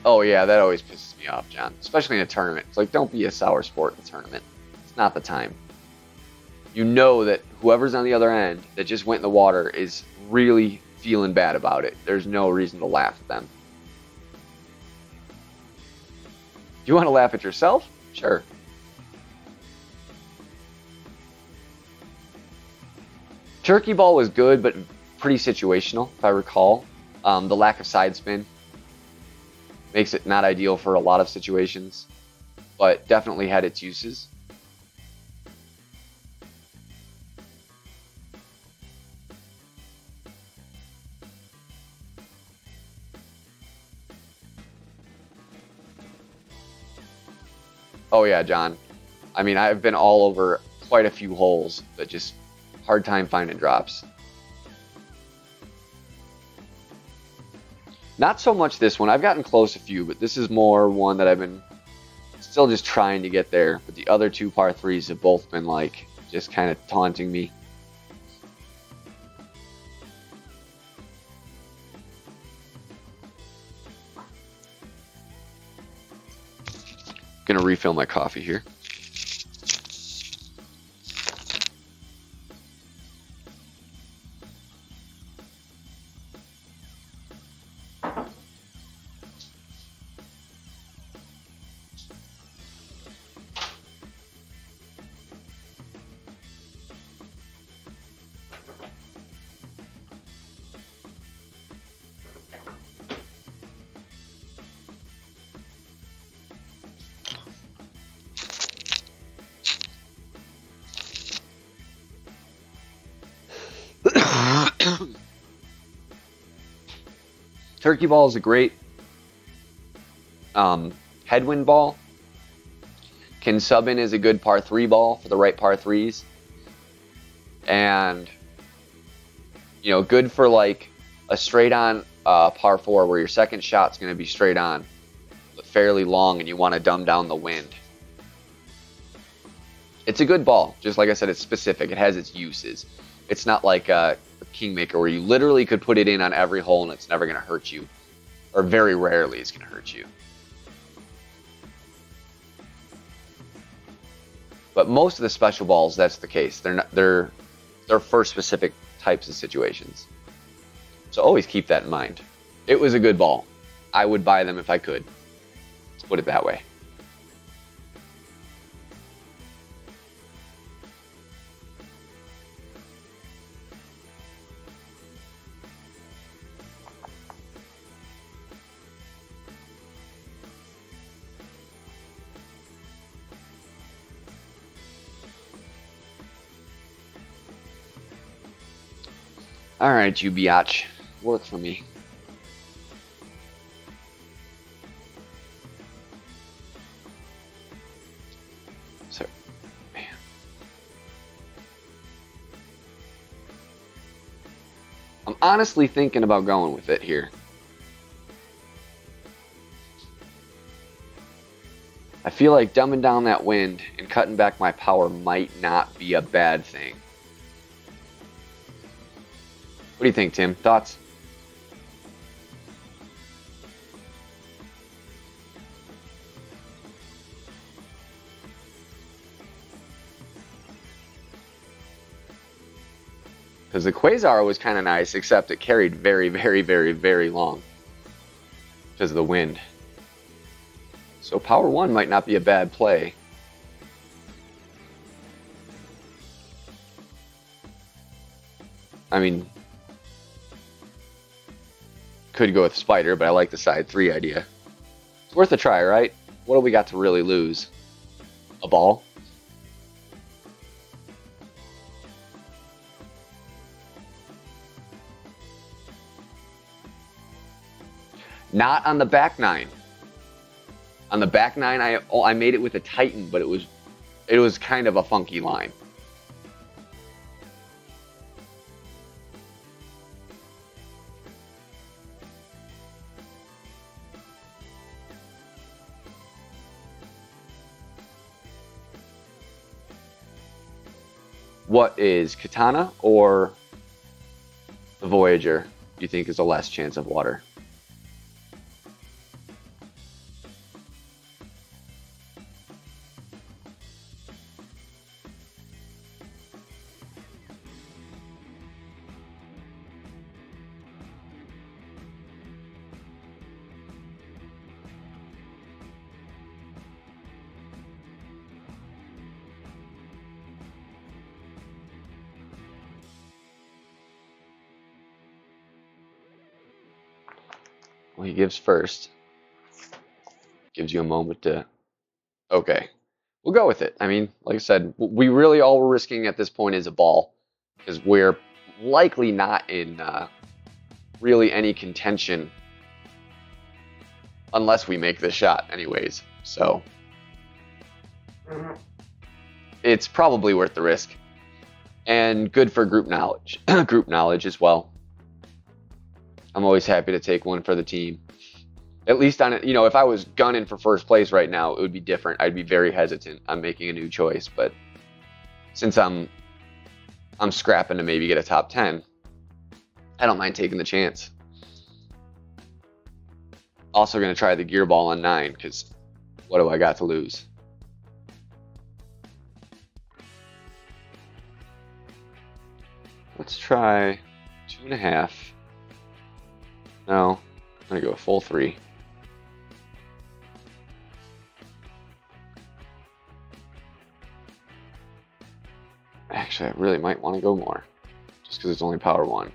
Oh yeah, that always pisses me off, John. Especially in a tournament. It's like, don't be a sour sport in a tournament. It's not the time. You know that whoever's on the other end that just went in the water is really feeling bad about it. There's no reason to laugh at them. Do you want to laugh at yourself? Sure. Turkey ball was good, but pretty situational, if I recall. The lack of side spin makes it not ideal for a lot of situations, but definitely had its uses. Oh yeah, John. I mean, I've been all over quite a few holes that just hard time finding drops. Not so much this one. I've gotten close a few, but this is more one that I've been still just trying to get there. But the other 2 par 3s have both been like just kind of taunting me. Gonna refill my coffee here. Turkey ball is a great headwind ball. Can sub in as a good par 3 ball for the right par 3s. And, you know, good for like a straight on par 4 where your second shot's going to be straight on, but fairly long and you want to dumb down the wind. It's a good ball. Just like I said, it's specific. It has its uses. It's not like a Kingmaker where you literally could put it in on every hole and it's never going to hurt you. Or very rarely it's going to hurt you. But most of the special balls, that's the case. They're for specific types of situations. So always keep that in mind. It was a good ball. I would buy them if I could. Let's put it that way. All right, you biatch, work for me. So, man. honestly thinking about going with it here. I feel like dumbing down that wind and cutting back my power might not be a bad thing. What do you think, Tim? Thoughts? Because the Quasar was kind of nice, except it carried very, very, very, very long because of the wind. So Power 1 might not be a bad play. I mean, could go with Spider, but I like the side 3 idea. It's worth a try, right? What do we got to really lose? A ball? Not on the back 9. On the back 9, I made it with a Titan, but it was kind of a funky line. What is Katana or the Voyager, do you think is a less chance of water? Well, he gives first. Gives you a moment to... Okay. We'll go with it. I mean, like I said, we really all we're risking at this point is a ball. Because we're likely not in really any contention unless we make this shot anyways. So it's probably worth the risk. And good for group knowledge. Group knowledge as well. I'm always happy to take one for the team. At least on it, you know, if I was gunning for first place right now, it would be different. I'd be very hesitant on making a new choice. But since I'm scrapping to maybe get a top 10, I don't mind taking the chance. Also going to try the gear ball on 9 because what do I got to lose? Let's try 2.5. No, I'm going to go full 3. Actually, I really might want to go more, just because it's only Power 1.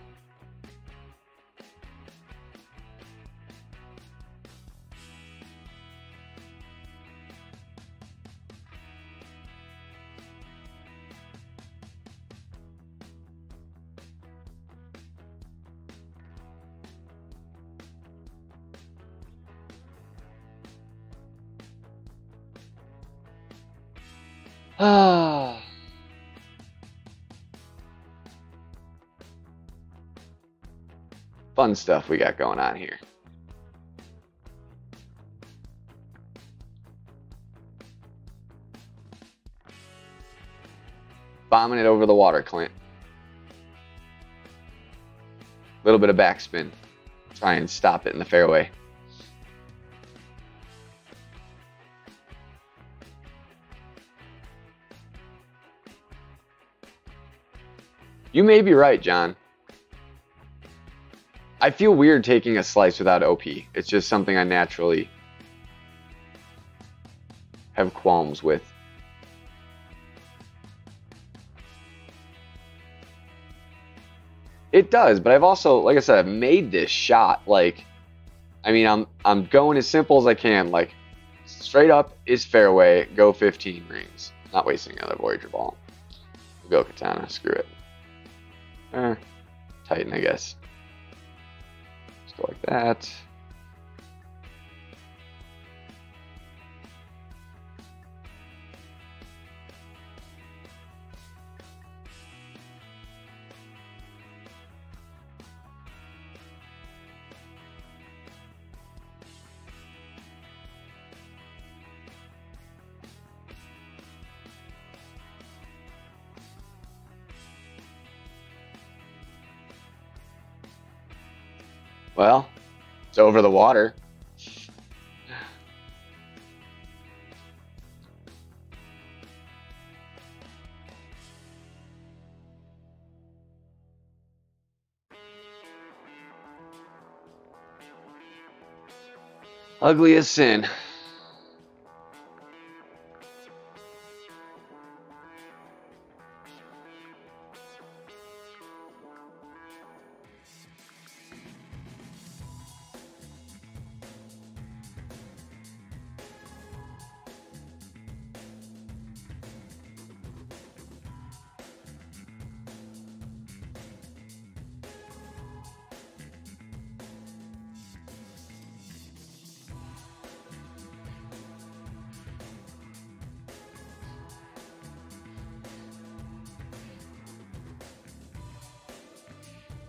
Ah. Fun stuff we got going on here. Bombing it over the water, Clint. A little bit of backspin. Try and stop it in the fairway. You may be right, John. I feel weird taking a slice without OP. It's just something I naturally have qualms with. It does, but I've also, like I said, I've made this shot. Like, I mean, I'm going as simple as I can. Like, straight up is fairway. Go 15 rings. Not wasting another Voyager ball. We'll go Katana. Screw it. Titan, I guess. Just go like that. Well, it's over the water. Ugly as sin.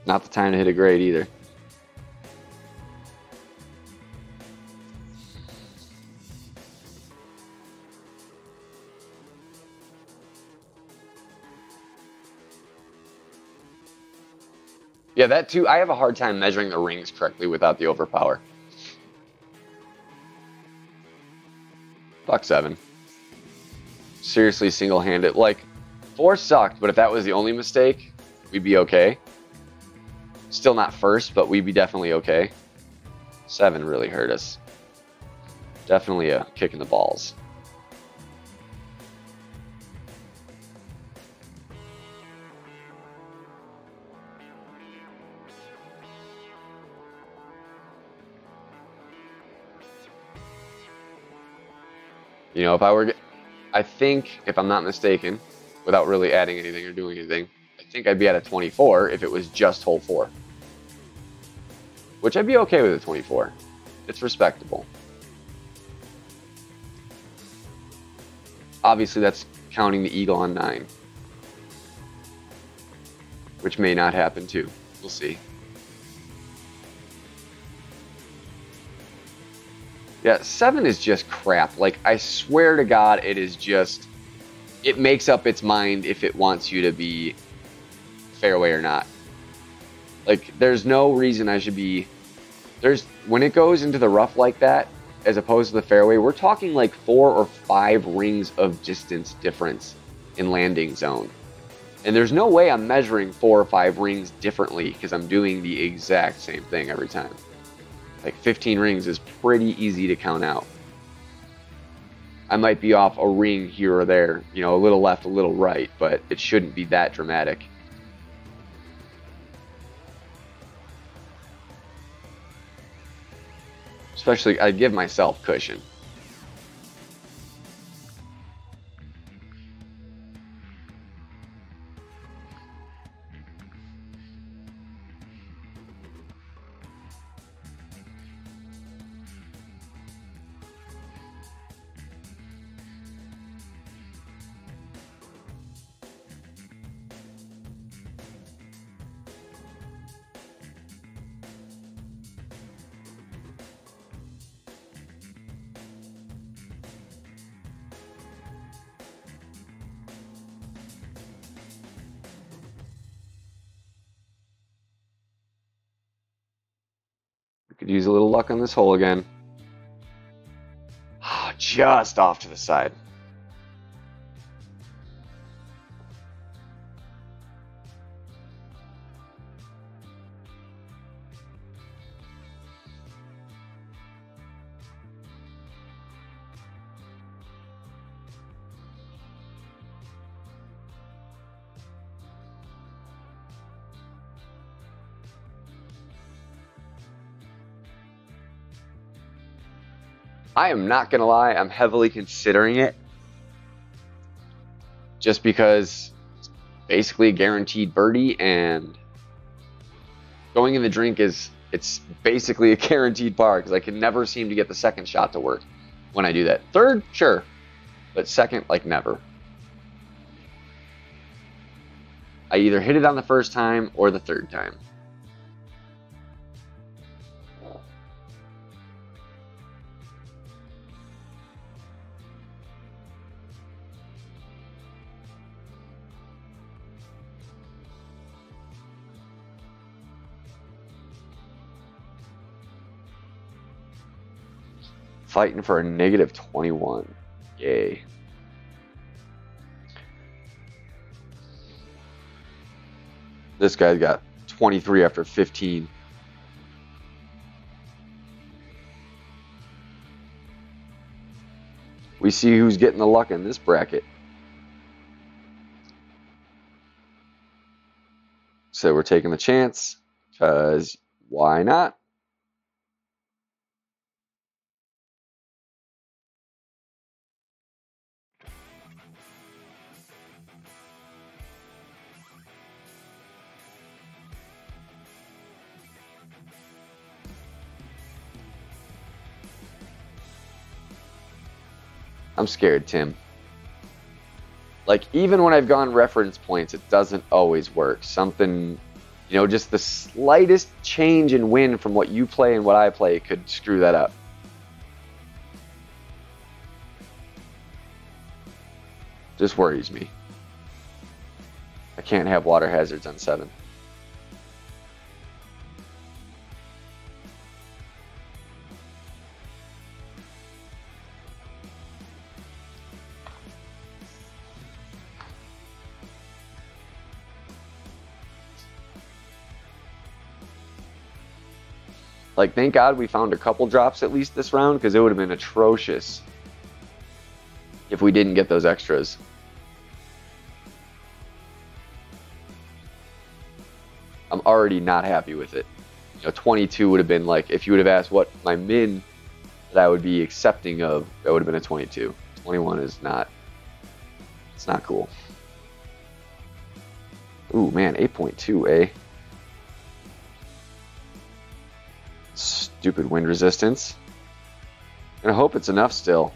Not the time to hit a grade either. Yeah, that too. I have a hard time measuring the rings correctly without the overpower. Fuck 7. Seriously, single-handed. Like, 4 sucked, but if that was the only mistake, we'd be okay. Still not first, but we'd be definitely okay. 7 really hurt us. Definitely a kick in the balls. You know, if I were, I think, if I'm not mistaken, without really adding anything or doing anything, I think I'd be at a 24 if it was just hole 4. Which I'd be okay with a 24. It's respectable. Obviously, that's counting the eagle on 9. Which may not happen too. We'll see. Yeah, 7 is just crap. Like, I swear to God, it is just... It makes up its mind if it wants you to be fairway or not. Like, there's no reason I should be... When it goes into the rough like that, as opposed to the fairway, we're talking like 4 or 5 rings of distance difference in landing zone. And there's no way I'm measuring 4 or 5 rings differently because I'm doing the exact same thing every time. Like 15 rings is pretty easy to count out. I might be off a ring here or there, you know, a little left, a little right, but it shouldn't be that dramatic. Especially, I give myself cushion. We could use a little luck on this hole again. Just off to the side. I am not going to lie, I'm heavily considering it. Just because it's basically a guaranteed birdie, and going in the drink it's basically a guaranteed par because I can never seem to get the second shot to work when I do that. Third, sure, but second, like never. I either hit it on the first time or the third time. Fighting for a negative 21. Yay. This guy's got 23 after 15. We see who's getting the luck in this bracket. So we're taking the chance, because why not? I'm scared, Tim. Like, even when I've gone reference points, it doesn't always work. Something, you know, just the slightest change in win from what you play and what I play could screw that up. Just worries me. I can't have water hazards on 7. Like, thank God we found a couple drops at least this round, because it would have been atrocious if we didn't get those extras. I'm already not happy with it. You know, 22 would have been like, if you would have asked what my min that I would be accepting of, that would have been a 22. 21 is not, it's not cool. Ooh, man, 8.2, eh? Stupid wind resistance. And I hope it's enough still.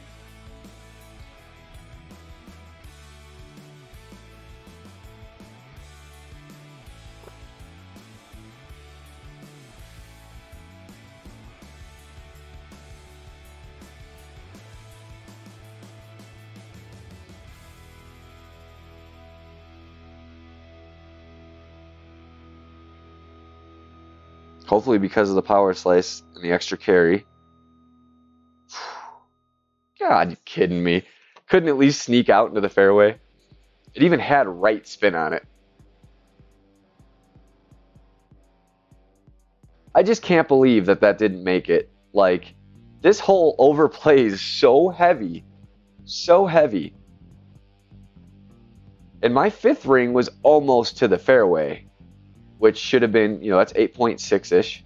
Hopefully because of the power slice and the extra carry. God, you kidding me? Couldn't at least sneak out into the fairway? It even had right spin on it. I just can't believe that that didn't make it. Like, this hole overplays so heavy. So heavy. And my 5th ring was almost to the fairway, which should have been, you know, that's 8.6-ish.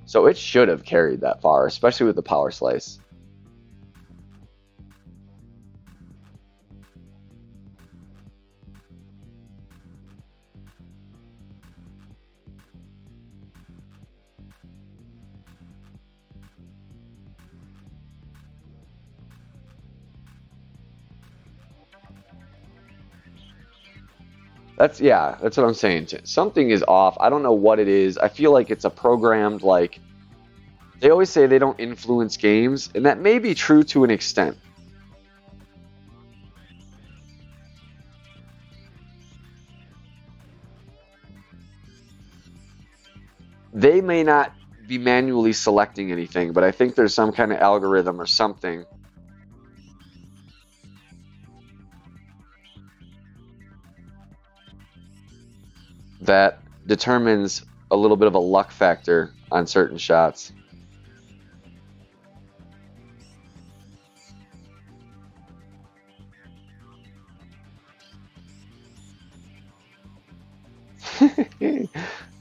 So it should have carried that far, especially with the power slice. Yeah, that's what I'm saying. Something is off. I don't know what it is. I feel like it's a programmed, like, they always say they don't influence games, and that may be true to an extent. They may not be manually selecting anything, but I think there's some kind of algorithm or something that determines a little bit of a luck factor on certain shots.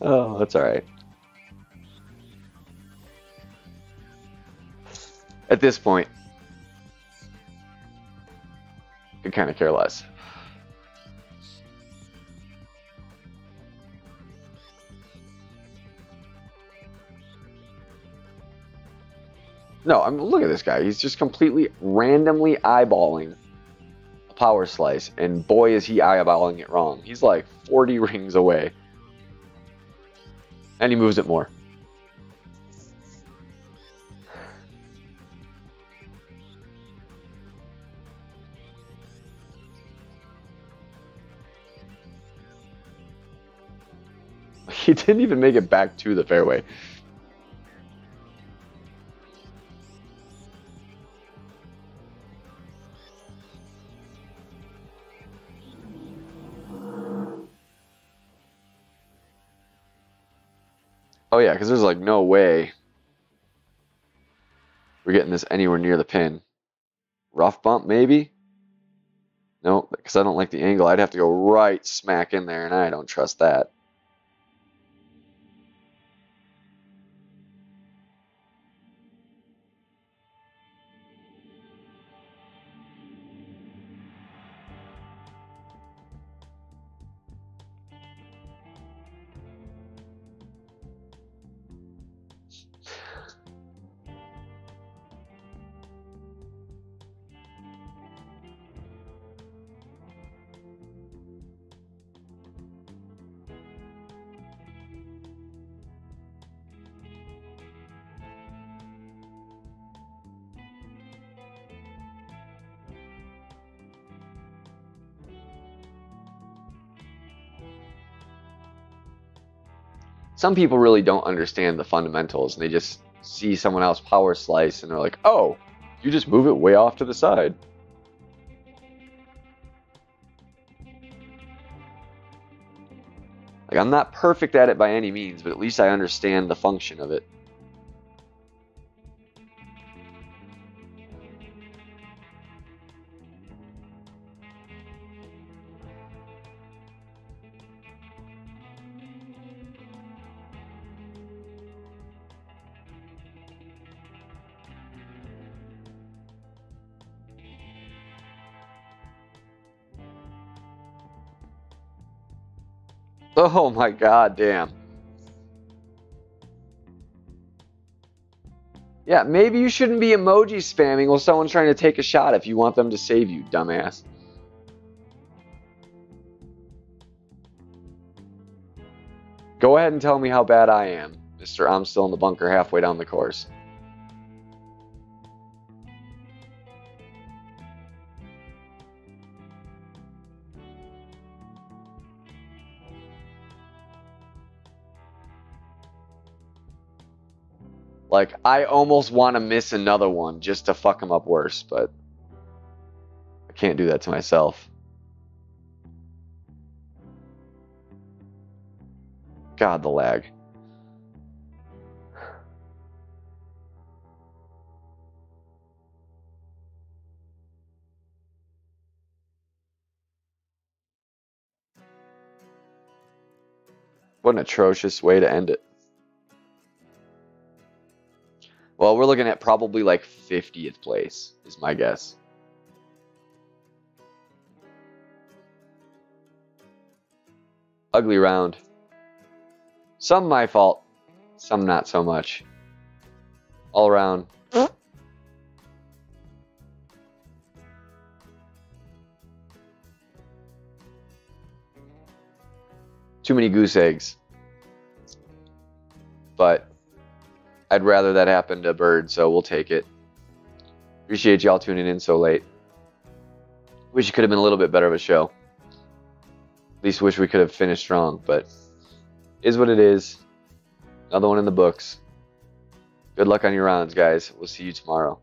Oh, that's all right. At this point, I could kind of care less. No, I mean, look at this guy. He's just completely randomly eyeballing a power slice, and boy, is he eyeballing it wrong. He's like 40 rings away, and he moves it more. He didn't even make it back to the fairway. Oh yeah, because there's like no way we're getting this anywhere near the pin. Rough bump, maybe? No, because I don't like the angle. I'd have to go right smack in there, and I don't trust that. Some people really don't understand the fundamentals, and they just see someone else power slice, and they're like, oh, you just move it way off to the side. Like, I'm not perfect at it by any means, but at least I understand the function of it. Oh my god, damn. Yeah, maybe you shouldn't be emoji spamming while someone's trying to take a shot if you want them to save you, dumbass. Go ahead and tell me how bad I am, Mr. I'm still in the bunker halfway down the course. Like, I almost want to miss another one just to fuck him up worse, but I can't do that to myself. God, the lag. What an atrocious way to end it. Well, we're looking at probably like 50th place, is my guess. Ugly round. Some my fault, some not so much. All around. Too many goose eggs. But I'd rather that happen to Bird, so we'll take it. Appreciate y'all tuning in so late. Wish it could have been a little bit better of a show. At least wish we could have finished strong, but is what it is. Another one in the books. Good luck on your rounds, guys. We'll see you tomorrow.